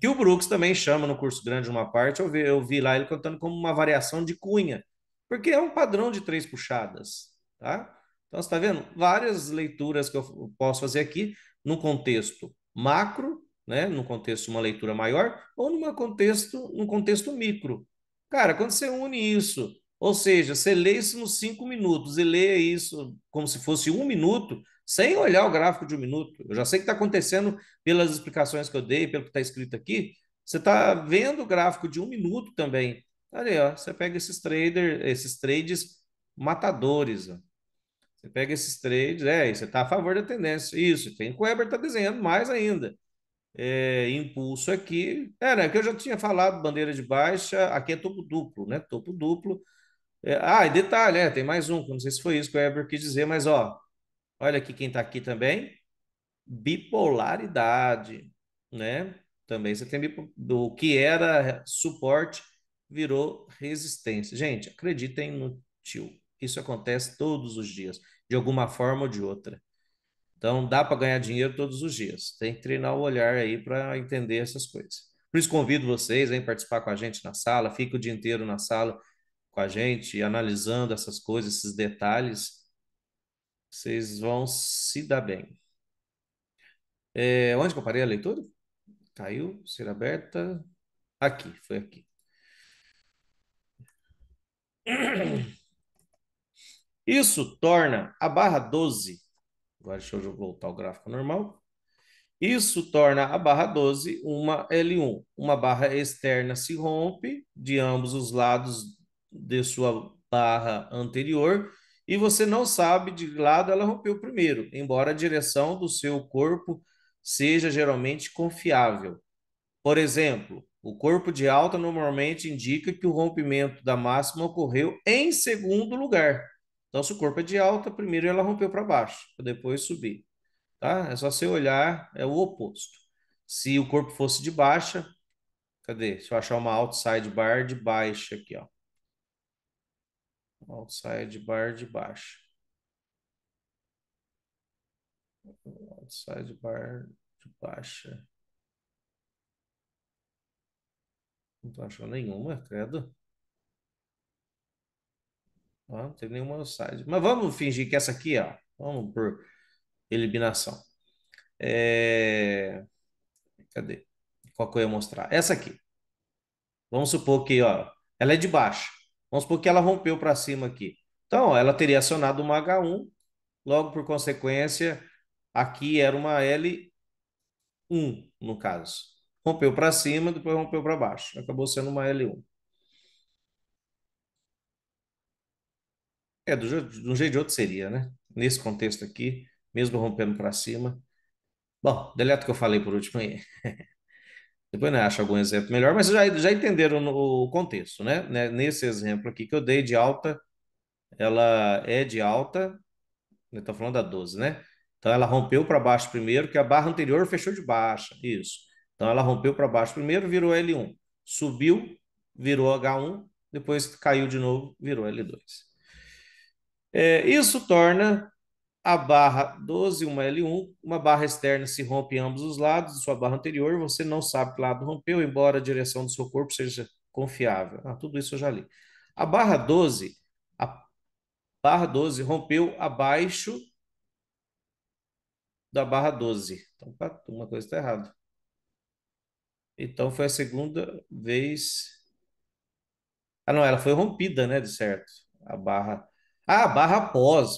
Que o Brooks também chama no curso grande uma parte. Eu vi lá ele contando como uma variação de cunha, porque é um padrão de três puxadas, tá? Então, você está vendo? Várias leituras que eu posso fazer aqui no contexto macro, né? No contexto de uma leitura maior, ou num contexto micro. Cara, quando você une isso Ou seja, você lê isso nos 5 minutos e lê isso como se fosse 1 minuto, sem olhar o gráfico de 1 minuto. Eu já sei o que está acontecendo pelas explicações que eu dei, pelo que está escrito aqui. Você está vendo o gráfico de 1 minuto também. Ali, ó, você pega esses trades matadores. Ó. Você pega esses trades, e você está a favor da tendência. Isso, tem que o Weber está desenhando mais ainda. Impulso aqui. Né, que eu já tinha falado, bandeira de baixa, aqui é topo duplo, né? Topo duplo. E detalhe, tem mais um, que eu não sei se foi isso que o Weber quis dizer, mas ó, olha aqui quem está aqui também, bipolaridade, né? Também você tem do que era suporte virou resistência. Gente, acreditem no tio. Isso acontece todos os dias, de alguma forma ou de outra. Então, dá para ganhar dinheiro todos os dias. Tem que treinar o olhar aí para entender essas coisas. Por isso, convido vocês a participar com a gente na sala. Fica o dia inteiro na sala com a gente, analisando essas coisas, esses detalhes. Vocês vão se dar bem. Onde que eu parei a leitura? Caiu, ser aberta. Aqui, foi aqui. Isso torna a barra 12. Agora deixa eu voltar ao gráfico normal. Isso torna a barra 12 uma L1. Uma barra externa se rompe de ambos os lados de sua barra anterior e você não sabe de que lado ela rompeu primeiro, embora a direção do seu corpo seja geralmente confiável. Por exemplo, o corpo de alta normalmente indica que o rompimento da máxima ocorreu em segundo lugar. Então, se o corpo é de alta, primeiro ela rompeu para baixo, para depois subir. Tá? É só você olhar, é o oposto. Se o corpo fosse de baixa, cadê? Se eu achar uma outside bar de baixa aqui, ó. Outside bar de baixa. Outside bar de baixa. Não tô achando nenhuma, credo. Não tem nenhuma outside. Mas vamos fingir que essa aqui, ó. Vamos por eliminação. Cadê? Qual que eu ia mostrar? Essa aqui. Vamos supor que, ó, ela é de baixo. Vamos supor que ela rompeu para cima aqui. Então, ó, ela teria acionado uma H1, logo por consequência, aqui era uma L1, no caso. Rompeu para cima, depois rompeu para baixo. Acabou sendo uma L1. De um jeito de outro seria, né? Nesse contexto aqui, mesmo rompendo para cima. Bom, deleta o que eu falei por último aí. Depois, né, acho algum exemplo melhor, mas já entenderam o contexto, né? Nesse exemplo aqui que eu dei de alta, ela é de alta, eu estou falando da 12, né? Então ela rompeu para baixo primeiro, que a barra anterior fechou de baixa, isso. Então ela rompeu para baixo primeiro, virou L1. Subiu, virou H1, depois caiu de novo, virou L2. Isso torna a barra 12 uma L1, uma barra externa se rompe em ambos os lados de sua barra anterior, você não sabe que lado rompeu, embora a direção do seu corpo seja confiável. Tudo isso eu já li. A barra 12, a barra 12 rompeu abaixo da barra 12. Então, uma coisa está errada. Então, foi a segunda vez. Não, ela foi rompida, né, de certo. A barra. A barra após.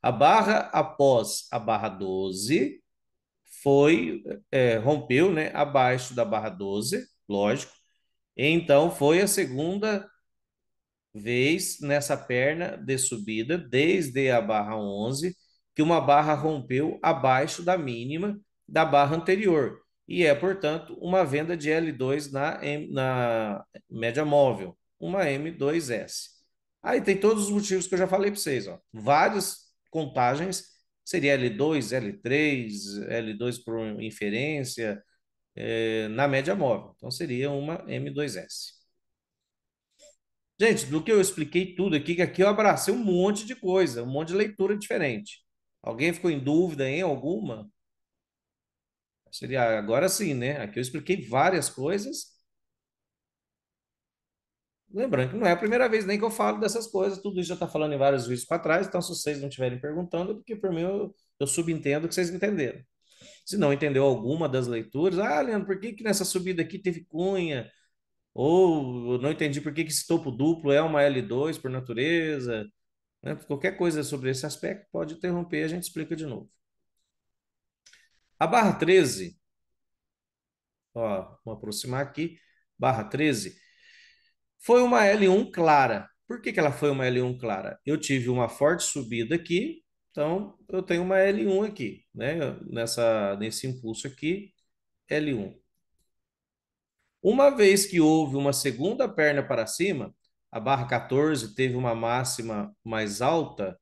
A barra após a barra 12 foi, rompeu, né, abaixo da barra 12, lógico. Então, foi a segunda vez nessa perna de subida, desde a barra 11, que uma barra rompeu abaixo da mínima da barra anterior. E é, portanto, uma venda de L2 na média móvel, uma M2S. Aí tem todos os motivos que eu já falei para vocês. Ó. Várias contagens, seria L2, L3, L2 por inferência, na média móvel. Então seria uma M2S. Gente, do que eu expliquei tudo aqui, que aqui eu abracei um monte de coisa, um monte de leitura diferente. Alguém ficou em dúvida em alguma? Seria agora sim, né? Aqui eu expliquei várias coisas. Lembrando que não é a primeira vez nem que eu falo dessas coisas, tudo isso já está falando em vários vídeos para trás, então se vocês não estiverem perguntando, é porque por mim eu subentendo que vocês entenderam. Se não entendeu alguma das leituras, Leandro, por que que nessa subida aqui teve cunha? Ou eu não entendi por que que esse topo duplo é uma L2 por natureza, né? Qualquer coisa sobre esse aspecto pode interromper, a gente explica de novo. A barra 13, ó, vamos aproximar aqui, barra 13, foi uma L1 clara. Por que que ela foi uma L1 clara? Eu tive uma forte subida aqui, então eu tenho uma L1 aqui, né? Nesse impulso aqui, L1. Uma vez que houve uma segunda perna para cima, a barra 14 teve uma máxima mais alta,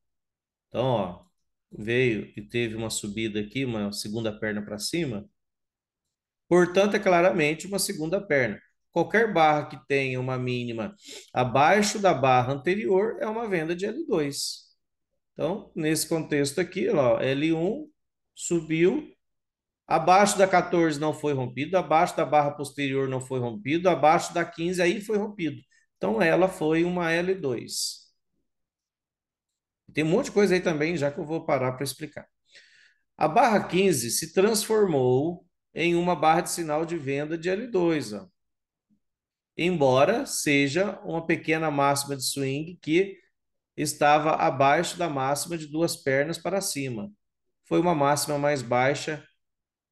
então, ó, veio e teve uma subida aqui, uma segunda perna para cima, portanto, é claramente uma segunda perna. Qualquer barra que tenha uma mínima abaixo da barra anterior é uma venda de L2. Então, nesse contexto aqui, ó, L1 subiu, abaixo da 14 não foi rompido, abaixo da barra posterior não foi rompido, abaixo da 15 aí foi rompido. Então, ela foi uma L2. Tem um monte de coisa aí também, já que eu vou parar para explicar. A barra 15 se transformou em uma barra de sinal de venda de L2, ó, embora seja uma pequena máxima de swing que estava abaixo da máxima de duas pernas para cima. Foi uma máxima mais baixa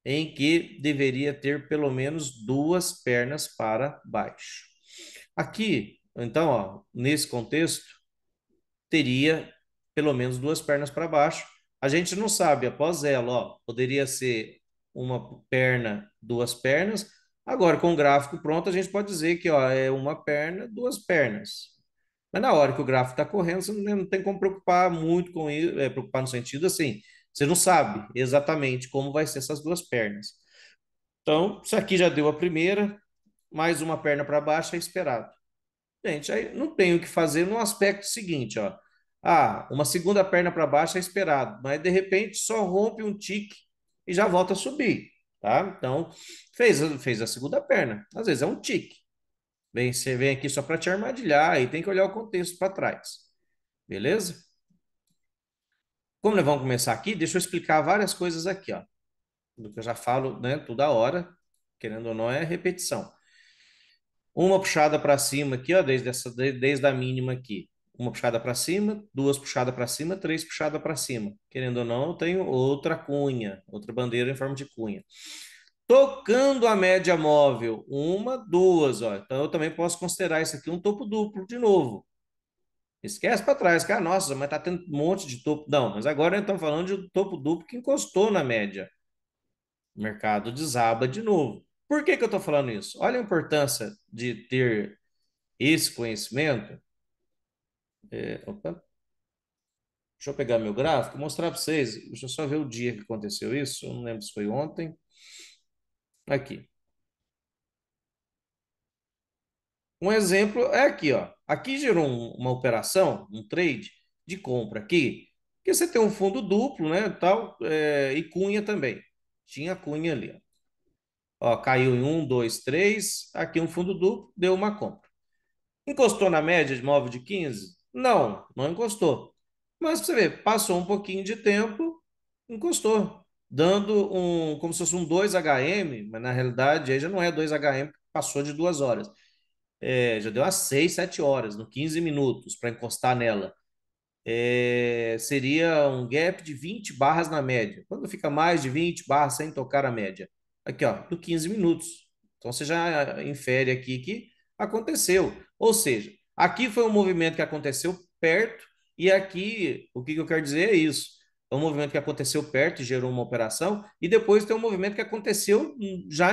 em que deveria ter pelo menos duas pernas para baixo. Aqui, então, ó, nesse contexto, teria pelo menos duas pernas para baixo. A gente não sabe, após ela, ó, poderia ser uma perna, duas pernas. Agora, com o gráfico pronto, a gente pode dizer que ó, é uma perna, duas pernas. Mas na hora que o gráfico está correndo, você não tem como preocupar muito com isso, preocupar no sentido assim, você não sabe exatamente como vai ser essas duas pernas. Então, isso aqui já deu a primeira, mais uma perna para baixo é esperado. Gente, aí não tem o que fazer no aspecto seguinte, ó. Ah, uma segunda perna para baixo é esperado, mas de repente só rompe um tique e já volta a subir, tá? Então, fez a segunda perna. Às vezes é um tique. Você vem aqui só para te armadilhar e tem que olhar o contexto para trás. Beleza? Como nós vamos começar aqui, deixa eu explicar várias coisas aqui, ó. Do que eu já falo, né, toda hora, querendo ou não, é repetição. Uma puxada para cima aqui, ó, desde a mínima aqui. Uma puxada para cima, duas puxadas para cima, três puxadas para cima. Querendo ou não, eu tenho outra cunha, outra bandeira em forma de cunha. Tocando a média móvel, uma, duas, ó. Então eu também posso considerar isso aqui um topo duplo de novo. Esquece para trás, cara, nossa, mas tá tendo um monte de topo. Não, mas agora nós estamos falando de topo duplo que encostou na média. O mercado desaba de novo. Por que que eu estou falando isso? Olha a importância de ter esse conhecimento. Opa, deixa eu pegar meu gráfico e mostrar para vocês. Deixa eu só ver o dia que aconteceu isso. Eu não lembro se foi ontem. Aqui. Um exemplo é aqui, ó. Aqui gerou uma operação, um trade de compra aqui, que você tem um fundo duplo, né, tal, e cunha também. Tinha cunha ali, ó. Ó, caiu em um, dois, três. Aqui um fundo duplo, deu uma compra. Encostou na média de móvel de 15? Não, não encostou. Mas você vê, passou um pouquinho de tempo, encostou, dando como se fosse um 2 HM, mas na realidade aí já não é 2 HM, passou de 2 horas. Já deu umas 6, 7 horas, no 15 minutos para encostar nela. Seria um gap de 20 barras na média. Quando fica mais de 20 barras sem tocar a média? Aqui, ó, do 15 minutos. Então você já infere aqui que aconteceu. Ou seja, aqui foi um movimento que aconteceu perto, e aqui o que eu quero dizer é isso. É um movimento que aconteceu perto e gerou uma operação, e depois tem um movimento que aconteceu já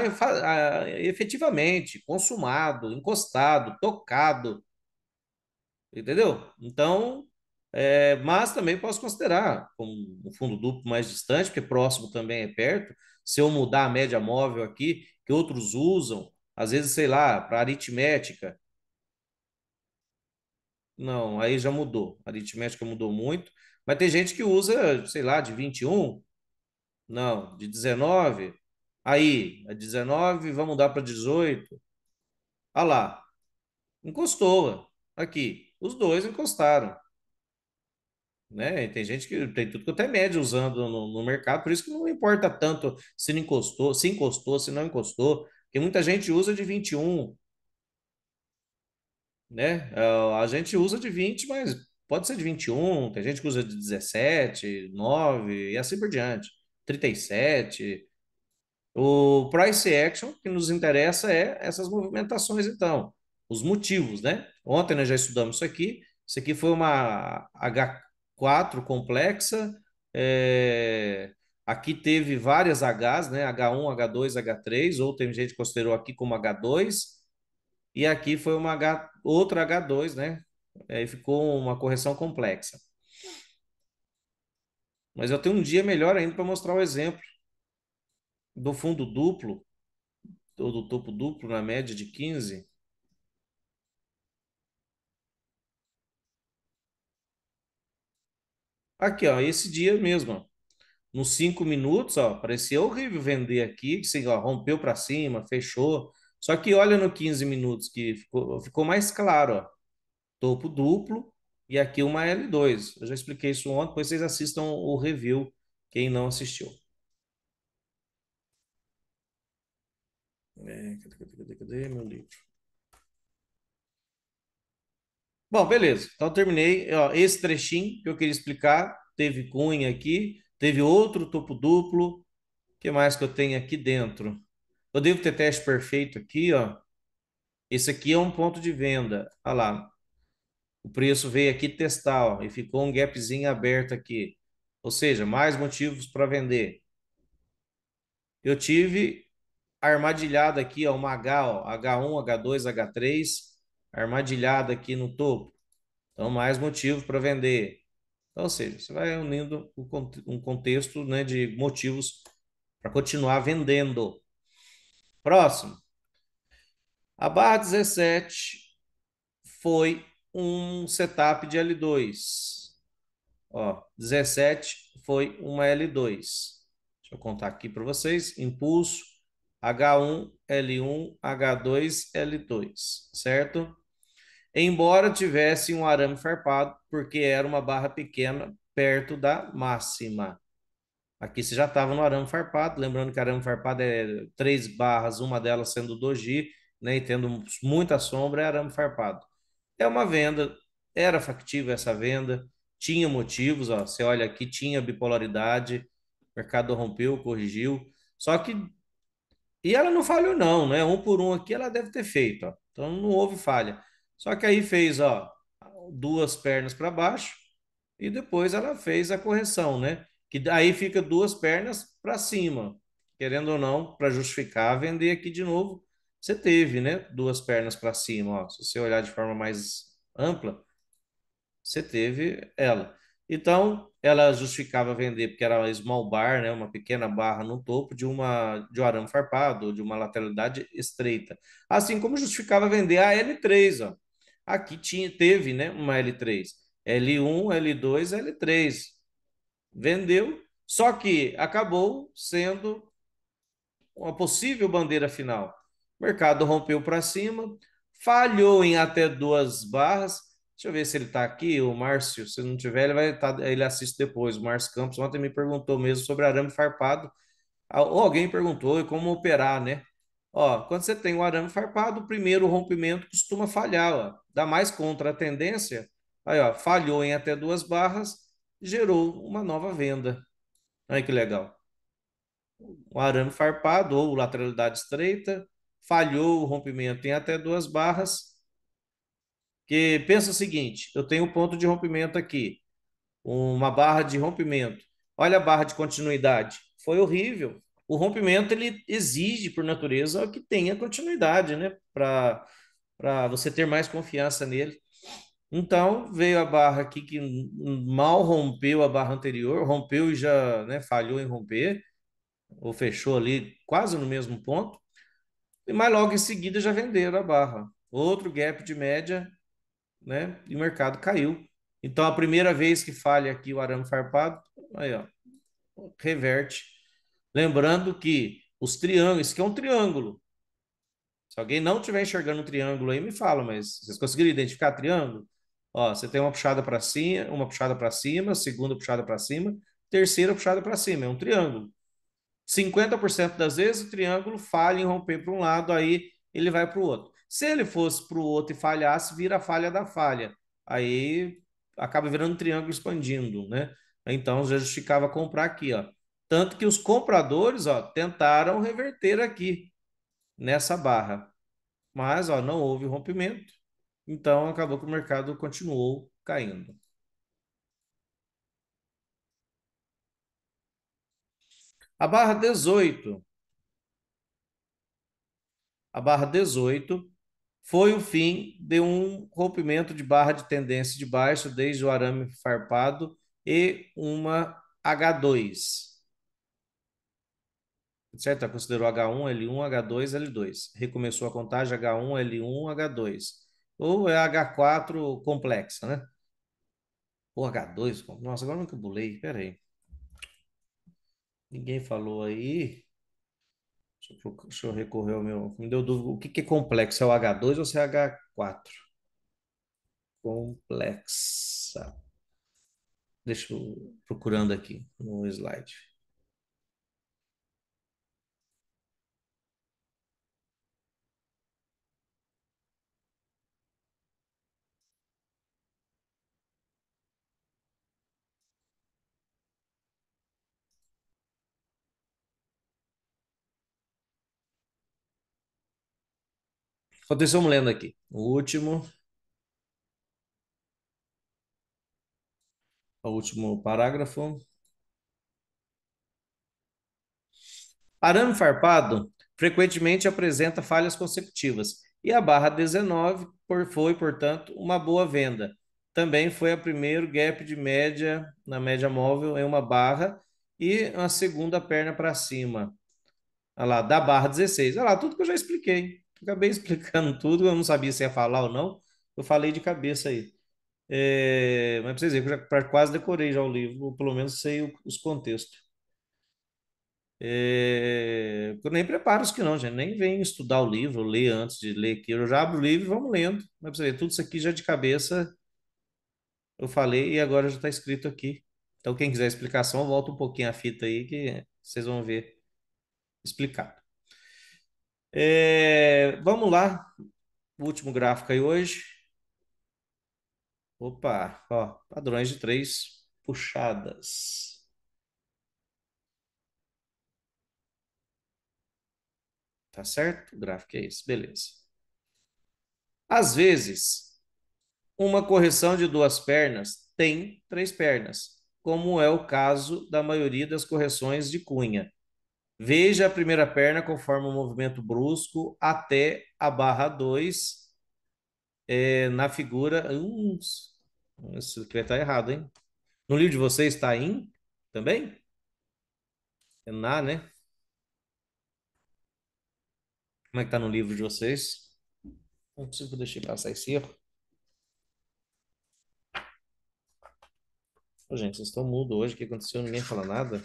efetivamente, consumado, encostado, tocado. Entendeu? Então, mas também posso considerar como um fundo duplo mais distante, porque próximo também é perto. Se eu mudar a média móvel aqui, que outros usam, às vezes, sei lá, para aritmética, não, aí já mudou. A aritmética mudou muito, mas tem gente que usa, sei lá, de 21, não, de 19. Aí, a 19, vamos mudar para 18. Ah lá, encostou aqui. Os dois encostaram. Né? E tem gente que tem tudo quanto é média usando no mercado, por isso que não importa tanto se não encostou, se encostou, se não encostou, porque muita gente usa de 21. né? A gente usa de 20, mas pode ser de 21, tem gente que usa de 17, 9 e assim por diante. 37. O price action que nos interessa é essas movimentações, então, os motivos, né? Ontem nós já estudamos isso aqui. Isso aqui foi uma H4 complexa. é, Aqui teve várias Hs, né? H1, H2, H3, ou tem gente que considerou aqui como H2, e aqui foi uma outra H2, né? Aí ficou uma correção complexa. Mas eu tenho um dia melhor ainda para mostrar o exemplo do fundo duplo, ou do topo duplo na média de 15. Aqui, ó, esse dia mesmo, ó, nos 5 minutos, ó, parecia horrível vender aqui, que assim, ó, rompeu para cima, fechou. Só que olha no 15 minutos que ficou mais claro, ó, topo duplo e aqui uma L2. Eu já expliquei isso ontem, depois vocês assistam o review, quem não assistiu. Cadê meu livro? Bom, beleza. Então terminei. Ó, esse trechinho que eu queria explicar, teve cunha aqui, teve outro topo duplo. O que mais que eu tenho aqui dentro? Eu devo ter teste perfeito aqui, ó. Esse aqui é um ponto de venda. Olha lá. O preço veio aqui testar, ó, e ficou um gapzinho aberto aqui. Ou seja, mais motivos para vender. Eu tive armadilhada aqui, ó, uma H, ó, H1, H2, H3, armadilhada aqui no topo. Então, mais motivos para vender. Então, ou seja, você vai unindo um contexto, né, de motivos para continuar vendendo. Próximo. A barra 17 foi um setup de L2. Ó, 17 foi uma L2. Deixa eu contar aqui para vocês. Impulso H1, L1, H2, L2, certo? Embora tivesse um arame farpado, porque era uma barra pequena perto da máxima. Aqui você já estava no arame farpado, lembrando que arame farpado é 3 barras, uma delas sendo doji, né, e tendo muita sombra, é arame farpado. É uma venda, era factível essa venda, tinha motivos, ó, você olha aqui, tinha bipolaridade, o mercado rompeu, corrigiu, só que, e ela não falhou não, né, um por um aqui ela deve ter feito, ó, então não houve falha. Só que aí fez, ó, duas pernas para baixo, e depois ela fez a correção, né? Que daí fica duas pernas para cima. Querendo ou não, para justificar, vender aqui de novo, você teve, né? Duas pernas para cima, ó. Se você olhar de forma mais ampla, você teve ela. Então, ela justificava vender porque era small bar, né, uma pequena barra no topo de um arame farpado, de uma lateralidade estreita. Assim como justificava vender a L3, ó. Aqui teve, né, uma L3. L1, L2, L3. Vendeu, só que acabou sendo uma possível bandeira final. O mercado rompeu para cima, falhou em até 2 barras. Deixa eu ver se ele está aqui, o Márcio. Se não tiver, ele vai tá, ele assiste depois. O Márcio Campos ontem me perguntou mesmo sobre arame farpado. Ou alguém perguntou como operar, né? Ó, quando você tem o arame farpado, o primeiro rompimento costuma falhar, ó. Dá mais contra a tendência. Aí, ó, falhou em até 2 barras, gerou uma nova venda. Olha que legal. O arame farpado ou lateralidade estreita, falhou o rompimento em até 2 barras, que pensa o seguinte, eu tenho um ponto de rompimento aqui, uma barra de rompimento. Olha a barra de continuidade. Foi horrível. O rompimento ele exige, por natureza, que tenha continuidade, né? Para você ter mais confiança nele. Então, veio a barra aqui que mal rompeu a barra anterior, rompeu e já, né, falhou em romper, ou fechou ali quase no mesmo ponto. Mas logo em seguida já venderam a barra. Outro gap de média, né? E o mercado caiu. Então, a primeira vez que falha aqui o arame farpado, aí, ó, reverte. Lembrando que os triângulos, isso aqui é um triângulo. Se alguém não estiver enxergando um triângulo aí, me fala, mas vocês conseguiram identificar triângulo? Ó, você tem uma puxada para cima, uma puxada para cima, segunda puxada para cima, terceira puxada para cima. É um triângulo. 50% das vezes o triângulo falha em romper para um lado, aí ele vai para o outro. Se ele fosse para o outro e falhasse, vira a falha da falha. Aí acaba virando um triângulo expandindo, né? Então já justificava comprar aqui, ó. Tanto que os compradores, ó, tentaram reverter aqui nessa barra, mas, ó, não houve rompimento. Então acabou que o mercado continuou caindo. A barra 18, a barra 18 foi o fim de um rompimento de barra de tendência de baixo desde o arame farpado e uma H2. Certo? Considerou H1, L1, H2, L2. Recomeçou a contagem H1, L1, H2. Ou é H4 complexa, né? Ou H2. Nossa, agora nunca bulei. Pera aí. Ninguém falou aí. Deixa eu recorrer ao meu. Me deu dúvida. O que que é complexo? É o H2 ou se é H4? Complexa. Deixa eu procurando aqui no slide. Estamos lendo aqui. O último parágrafo. Arame farpado frequentemente apresenta falhas consecutivas, e a barra 19 foi, portanto, uma boa venda. Também foi a primeiro gap de média na média móvel em uma barra e uma segunda perna para cima. Olha lá, da barra 16. Olha lá, tudo que eu já expliquei. Acabei explicando tudo, eu não sabia se ia falar ou não. Eu falei de cabeça aí. Mas para vocês verem, eu já quase decorei já o livro, ou pelo menos sei os contextos. Eu nem preparo isso aqui não, gente. Nem venho estudar o livro, ler antes de ler aqui. Eu já abro o livro e vamos lendo. Mas pra você ver, tudo isso aqui já de cabeça eu falei e agora já está escrito aqui. Então, quem quiser explicação, volta um pouquinho a fita aí que vocês vão ver explicado. Vamos lá, o último gráfico aí hoje. Opa, ó, padrões de três puxadas. Tá certo? O gráfico é esse, beleza. Às vezes, uma correção de duas pernas tem três pernas, como é o caso da maioria das correções de cunha. Veja a primeira perna conforme o movimento brusco até a barra 2 na figura. Isso aqui vai estar errado, hein? No livro de vocês está em também? É na, né? Como é que está no livro de vocês? Não consigo deixar passar esse erro. Ô, gente, vocês estão mudos hoje. O que aconteceu? Ninguém fala nada.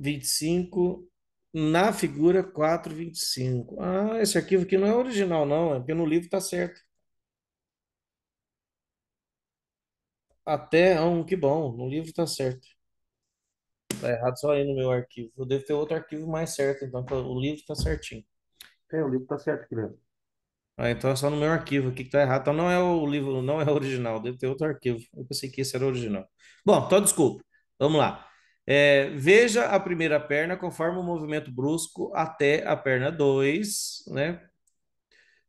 25 na figura 425. Ah, esse arquivo aqui não é original, não. É porque no livro tá certo. Que bom. No livro tá certo. Tá errado só aí no meu arquivo. Eu devo ter outro arquivo mais certo, então, que o livro tá certinho. O livro tá certo aqui dentro. Ah, então é só no meu arquivo aqui que tá errado. Então não é o livro, não é o original. Deve ter outro arquivo. Eu pensei que esse era o original. Bom, então desculpa. Vamos lá. Veja a primeira perna conforme o movimento brusco até a perna 2, né?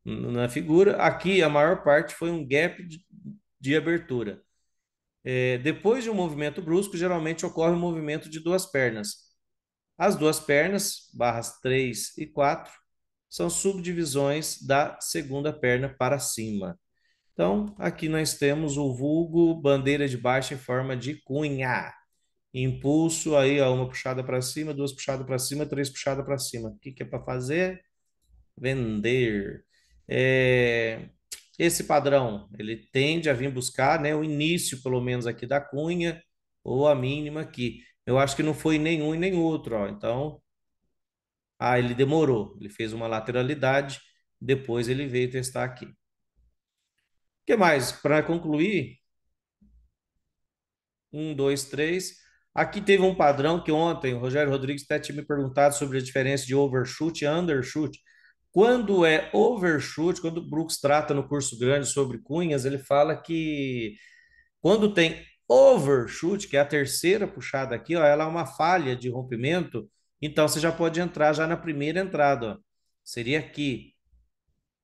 Na figura. Aqui a maior parte foi um gap de abertura. Depois de um movimento brusco, geralmente ocorre um movimento de duas pernas. As duas pernas, barras 3 e 4, são subdivisões da segunda perna para cima. Então, aqui nós temos o vulgo bandeira de baixa em forma de cunha. Impulso aí, ó, uma puxada para cima, duas puxadas para cima, três puxadas para cima. O que que é para fazer? Vender. É, Esse padrão, ele tende a vir buscar, né, o início, pelo menos aqui da cunha, ou a mínima aqui. Eu acho que não foi nenhum e nem outro, ó. Então, ele demorou. Ele fez uma lateralidade, depois ele veio testar aqui. O que mais? Para concluir, um, dois, três. Aqui teve um padrão que ontem o Rogério Rodrigues até tinha me perguntado sobre a diferença de overshoot e undershoot. Quando é overshoot, quando o Brooks trata no curso grande sobre cunhas, ele fala que quando tem overshoot, que é a terceira puxada aqui, ó, ela é uma falha de rompimento, então você já pode entrar já na primeira entrada, ó. Seria aqui.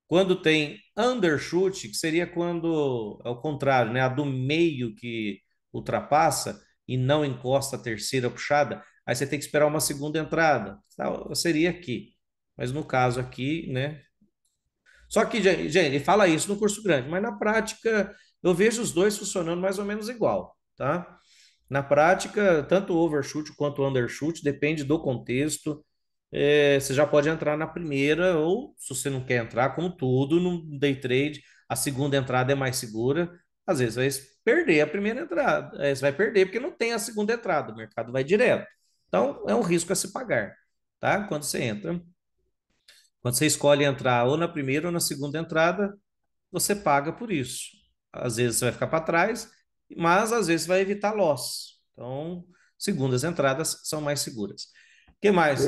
Quando tem undershoot, que seria quando é o contrário, né? A do meio que ultrapassa e não encosta a terceira puxada, aí você tem que esperar uma segunda entrada. Tá? Seria aqui. Mas no caso aqui, né? Só que, gente, ele fala isso no curso grande, mas na prática eu vejo os dois funcionando mais ou menos igual, tá? Na prática, tanto o overshoot quanto o undershoot, depende do contexto. Você já pode entrar na primeira, ou se você não quer entrar, como tudo, no day trade, a segunda entrada é mais segura. Às vezes vai perder a primeira entrada. Você vai perder porque não tem a segunda entrada, o mercado vai direto. Então, é um risco a se pagar, tá? Quando você entra. Quando você escolhe entrar ou na primeira ou na segunda entrada, você paga por isso. Às vezes você vai ficar para trás, mas às vezes vai evitar loss. Então, segundas entradas são mais seguras. O que mais?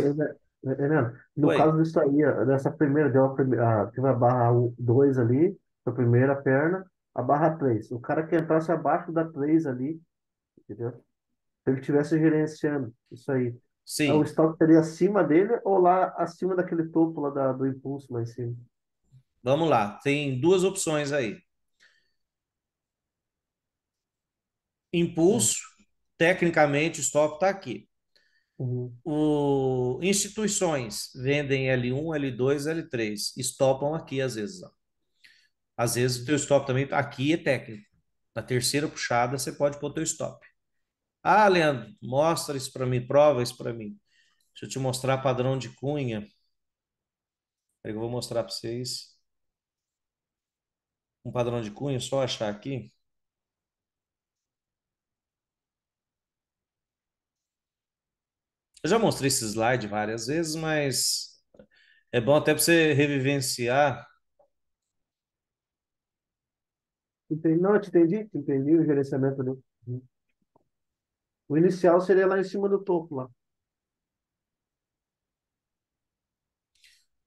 Renan, no Oi. caso disso aí, dessa primeira, deu a primeira, teve a barra 2 ali, a primeira perna, a barra 3. O cara que entrasse abaixo da 3 ali, entendeu? Se ele estivesse gerenciando isso aí, o Sim, stop seria acima dele ou lá acima daquele topo lá do impulso lá em cima? vamos lá. Tem duas opções aí. Hum. Impulso, tecnicamente, o stop está aqui. Uhum. Instituições vendem L1, L2, L3. Stopam aqui às vezes. Ó. Às vezes o teu stop também aqui é técnico. Na terceira puxada você pode pôr o teu stop. Ah, Leandro, mostra isso para mim, prova isso para mim. Deixa eu te mostrar padrão de cunha. Peraí que eu vou mostrar para vocês um padrão de cunha, só achar aqui. Eu já mostrei esse slide várias vezes, mas é bom até para você revivenciar. Entendi. Não, eu te entendi o gerenciamento ali. Uhum. O inicial seria lá em cima do topo lá.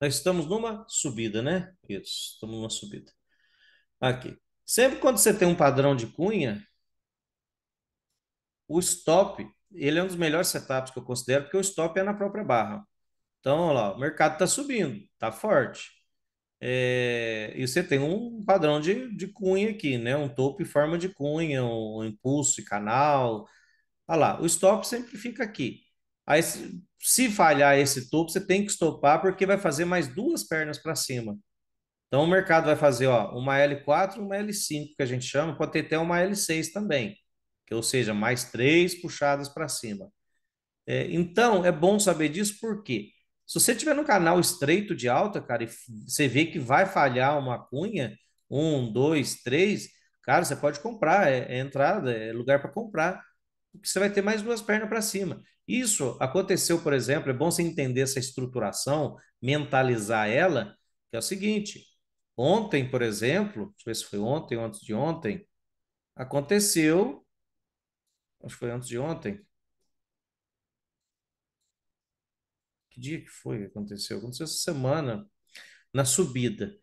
Nós estamos numa subida, né? Isso, estamos numa subida. Aqui. Sempre quando você tem um padrão de cunha, o stop, ele é um dos melhores setups que eu considero, porque o stop é na própria barra. Então, olha lá, o mercado está subindo, está forte. E você tem um padrão de cunha aqui, né? Um topo em forma de cunha, um impulso e canal. Olha lá, o stop sempre fica aqui. Aí, se falhar esse topo, você tem que stopar, porque vai fazer mais duas pernas para cima. Então, o mercado vai fazer ó, uma L4 e uma L5, que a gente chama, pode ter até uma L6 também, que, ou seja, mais três puxadas para cima. Então, é bom saber disso porque se você tiver no canal estreito de alta, cara, e você vê que vai falhar uma cunha, um, dois, três, cara, você pode comprar, é entrada, é lugar para comprar, porque você vai ter mais duas pernas para cima. Isso aconteceu, por exemplo, é bom você entender essa estruturação, mentalizar ela, que é o seguinte: ontem, por exemplo, deixa eu ver se foi ontem ou antes de ontem, aconteceu, acho que foi antes de ontem, que dia que foi que aconteceu? Aconteceu essa semana, na subida.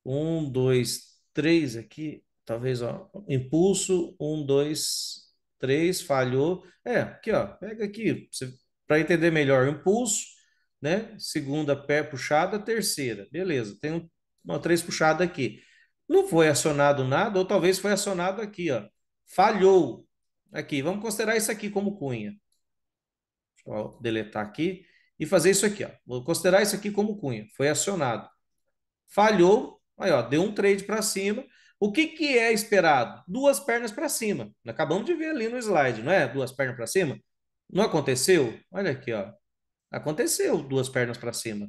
Um, dois, três aqui, talvez, ó, impulso, um, dois, três, falhou. Aqui, ó, pega aqui, para entender melhor, impulso, né? Segunda pé puxada, terceira, beleza, tem uma três puxada aqui. Não foi acionado nada, ou talvez foi acionado aqui, ó, falhou. Aqui, vamos considerar isso aqui como cunha. Deixa eu deletar aqui e fazer isso aqui, ó. Vou considerar isso aqui como cunha, foi acionado. Falhou, aí ó, deu um trade para cima. O que que é esperado? Duas pernas para cima. Acabamos de ver ali no slide, não é? Duas pernas para cima. Não aconteceu? Olha aqui, ó. Aconteceu duas pernas para cima.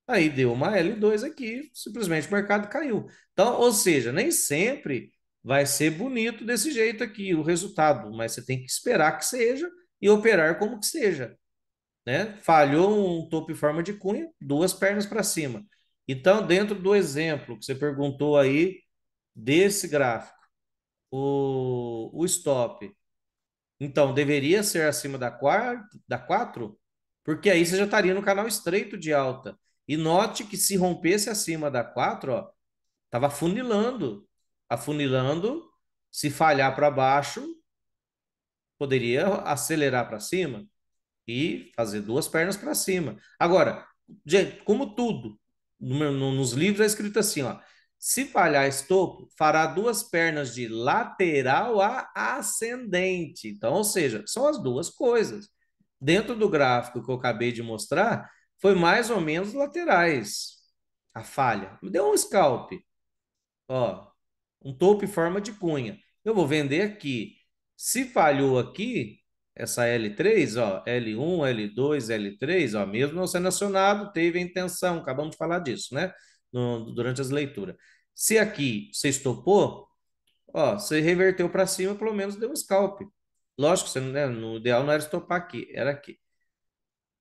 Aí deu uma L2 aqui, simplesmente o mercado caiu. Então, ou seja, nem sempre vai ser bonito desse jeito aqui o resultado, mas você tem que esperar que seja e operar como que seja, né? Falhou um topo em forma de cunha, duas pernas para cima. Então, dentro do exemplo que você perguntou aí, desse gráfico, o stop, Então, deveria ser acima da 4, porque aí você já estaria no canal estreito de alta. E note que se rompesse acima da 4, ó, estava afunilando. Afunilando, se falhar para baixo, poderia acelerar para cima e fazer duas pernas para cima. Agora, gente, como tudo, nos livros é escrito assim, ó, se falhar esse topo, fará duas pernas de lateral a ascendente. Então, ou seja, são as duas coisas. Dentro do gráfico que eu acabei de mostrar, foi mais ou menos laterais a falha. Me deu um scalp, ó, um topo em forma de cunha. Eu vou vender aqui. Se falhou aqui, essa L3, ó, L1, L2, L3, ó, mesmo não sendo acionado, teve a intenção, acabamos de falar disso, né? Durante as leituras. Se aqui você estopou, ó, você reverteu para cima, pelo menos deu um scalp. Lógico, você, né, no ideal não era estopar aqui, era aqui.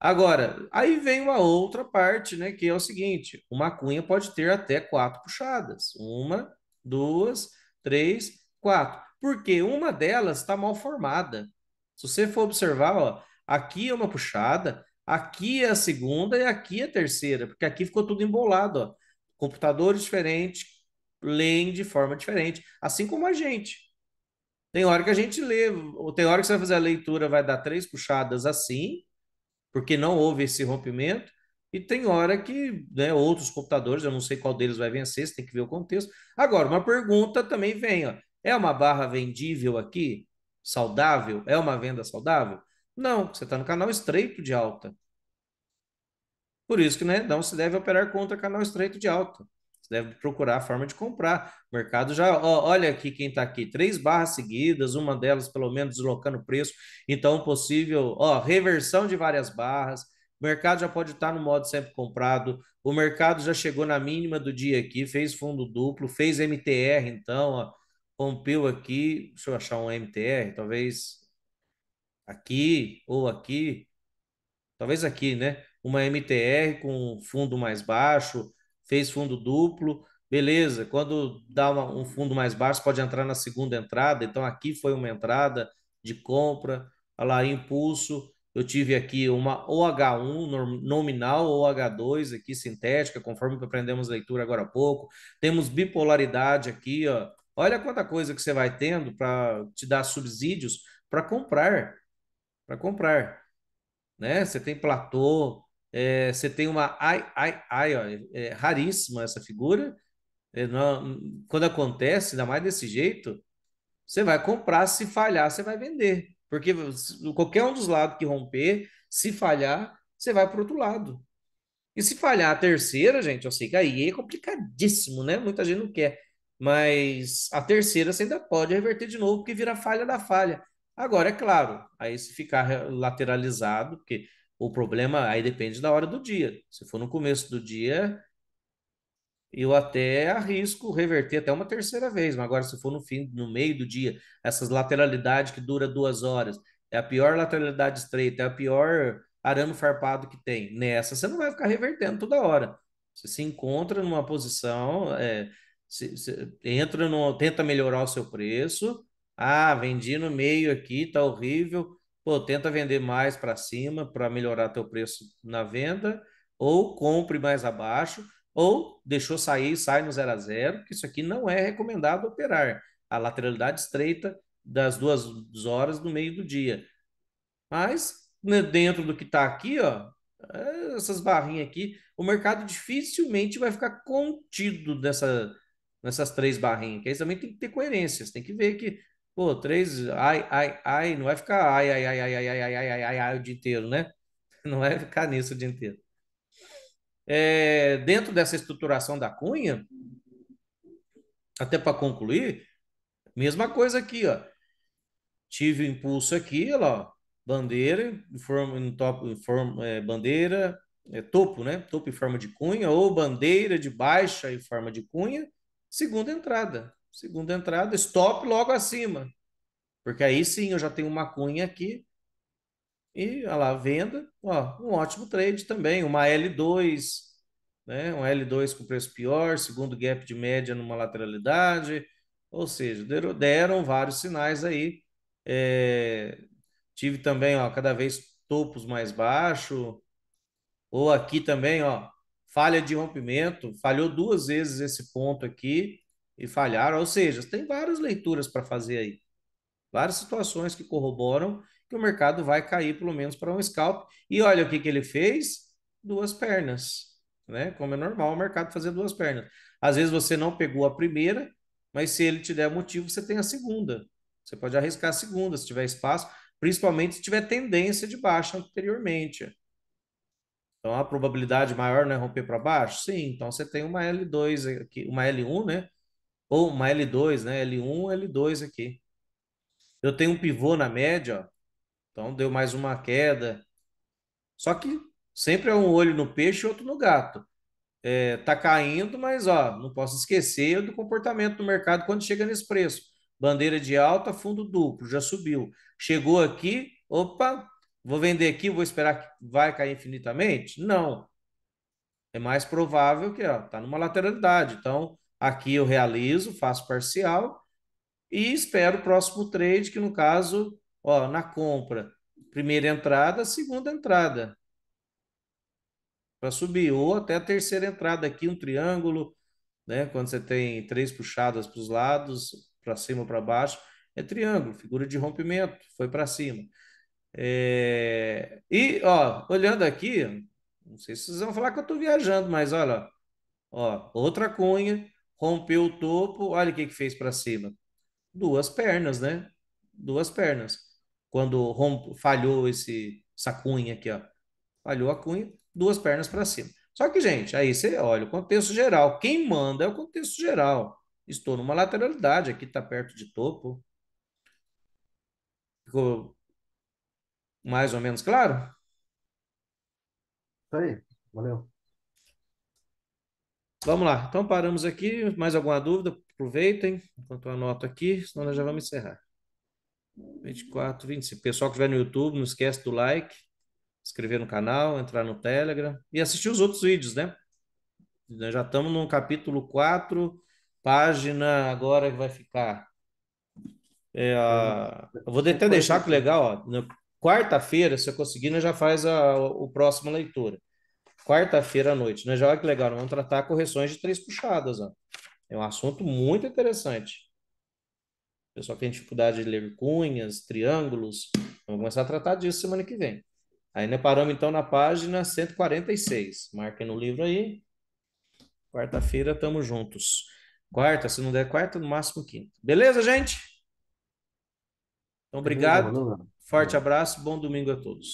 Agora, aí vem uma outra parte, né, que é o seguinte: uma cunha pode ter até quatro puxadas. Uma, duas, três, quatro. Porque uma delas está mal formada. Se você for observar, ó, aqui é uma puxada, aqui é a segunda e aqui é a terceira, porque aqui ficou tudo embolado, ó. Computadores diferentes leem de forma diferente, assim como a gente. Tem hora que a gente lê, ou tem hora que você vai fazer a leitura, vai dar três puxadas assim, porque não houve esse rompimento. E tem hora que, né, outros computadores, eu não sei qual deles vai vencer, você tem que ver o contexto. Agora, uma pergunta também vem, ó, é uma barra vendível aqui? Saudável? É uma venda saudável? Não, você está no canal estreito de alta. Por isso que, né, não se deve operar contra canal estreito de alta. Você deve procurar a forma de comprar. O mercado já, ó, olha aqui quem está aqui, três barras seguidas, uma delas pelo menos deslocando o preço. Então, possível, ó, reversão de várias barras. O mercado já pode estar no modo sempre comprado. O mercado já chegou na mínima do dia aqui, fez fundo duplo, fez MTR, então, ó, rompeu aqui. Deixa eu achar um MTR, talvez aqui ou aqui. Talvez aqui, né? Uma MTR com fundo mais baixo, fez fundo duplo, beleza. Quando dá um fundo mais baixo, pode entrar na segunda entrada. Então, aqui foi uma entrada de compra. Olha lá, impulso. Eu tive aqui uma OH1 nominal ou OH2 aqui sintética, conforme aprendemos leitura agora há pouco. Temos bipolaridade aqui, ó. Olha quanta coisa que você vai tendo para te dar subsídios para comprar, né? Você tem platô, você tem uma ai, ó, é raríssima essa figura. Quando acontece, ainda mais desse jeito, você vai comprar, se falhar, você vai vender. Porque qualquer um dos lados que romper, se falhar, você vai para o outro lado. E se falhar a terceira, gente, eu sei que aí é complicadíssimo, né? Muita gente não quer. Mas a terceira você ainda pode reverter de novo, porque vira falha da falha. Agora, é claro, aí se ficar lateralizado, porque o problema aí depende da hora do dia. Se for no começo do dia, eu até arrisco reverter até uma terceira vez, mas agora se for no fim, no meio do dia, essas lateralidades que dura 2 horas, é a pior lateralidade estreita, é a pior arame farpado que tem. Nessa você não vai ficar revertendo toda hora. Você se encontra numa posição, entra no, tenta melhorar o seu preço. Ah, vendi no meio aqui, tá horrível. Pô, tenta vender mais para cima para melhorar teu preço na venda, ou compre mais abaixo ou deixou sair, sai no 0 a 0, que isso aqui não é recomendado operar. A lateralidade estreita das 2 horas no meio do dia. Mas, né, dentro do que está aqui, ó, essas barrinhas aqui, o mercado dificilmente vai ficar contido nessas três barrinhas, que aí também tem que ter coerência, você tem que ver que, pô, três, ai, não vai ficar ai o dia inteiro, né? Não vai ficar nisso o dia inteiro. Dentro dessa estruturação da cunha, até para concluir, mesma coisa aqui, ó. Tive o impulso aqui, ó, bandeira, em top, bandeira, topo, né? Topo em forma de cunha, ou bandeira de baixa em forma de cunha, segunda entrada. Segunda entrada, stop logo acima. Porque aí sim eu já tenho uma cunha aqui e, olha lá, venda, ó, um ótimo trade também, uma L2, né? Um L2 com preço pior, segundo gap de média numa lateralidade, ou seja, deram vários sinais aí É, tive também, ó, cada vez topos mais baixos. Ou aqui também, ó, falha de rompimento, falhou duas vezes esse ponto aqui e falharam. Ou seja, tem várias leituras para fazer aí, várias situações que corroboram que o mercado vai cair pelo menos para um scalp. E olha o que que ele fez: duas pernas, né? Como é normal o mercado fazer duas pernas. Às vezes você não pegou a primeira, mas se ele te der motivo, você tem a segunda. Você pode arriscar a segunda se tiver espaço, principalmente se tiver tendência de baixa anteriormente. Então, a probabilidade maior não é romper para baixo? Sim, então você tem uma L2 aqui, uma L1, né? Ou uma L2, né? L1, L2 aqui. Eu tenho um pivô na média, ó, então deu mais uma queda. Só que sempre é um olho no peixe e outro no gato. É, tá caindo, mas ó, não posso esquecer do comportamento do mercado quando chega nesse preço. Bandeira de alta, fundo duplo, já subiu. Chegou aqui, opa, vou vender aqui, vou esperar que vai cair infinitamente? Não. É mais provável que está numa lateralidade. Então, aqui eu realizo, faço parcial e espero o próximo trade, que no caso, ó, na compra, primeira entrada, segunda entrada para subir, ou até a terceira entrada aqui, um triângulo, né? Quando você tem três puxadas para os lados, para cima, para baixo, é triângulo, figura de rompimento, foi para cima. E, ó, olhando aqui, não sei se vocês vão falar que eu estou viajando, mas olha, ó, outra cunha, rompeu o topo, olha o que que fez para cima. Duas pernas, né? Duas pernas. Quando falhou essa cunha aqui, ó. Falhou a cunha, duas pernas para cima. Só que, gente, aí você olha o contexto geral. Quem manda é o contexto geral. Estou numa lateralidade, aqui está perto de topo. Ficou mais ou menos claro? Isso aí. Valeu. Vamos lá. Então paramos aqui. Mais alguma dúvida? Aproveitem enquanto eu anoto aqui, senão nós já vamos encerrar. 24, 25. Pessoal que estiver no YouTube, não esquece do like, inscrever no canal, entrar no Telegram e assistir os outros vídeos, né? Nós já estamos no capítulo 4, página agora que vai ficar. Tem Eu vou até deixar que 146. legal, ó. Na quarta-feira, se eu conseguir, nós já faz o próximo leitura. Quarta-feira à noite. Nós já olha que legal, nós vamos tratar correções de três puxadas, ó. É um assunto muito interessante. O pessoal que tem dificuldade de ler cunhas, triângulos, vamos começar a tratar disso semana que vem. Aí nós paramos então na página 146. Marquem no livro aí. Quarta-feira estamos juntos. Quarta, se não der quarta, no máximo quinta. Beleza, gente? Então, Beleza, obrigado. valeu, mano. Forte Falou. abraço. Bom domingo a todos.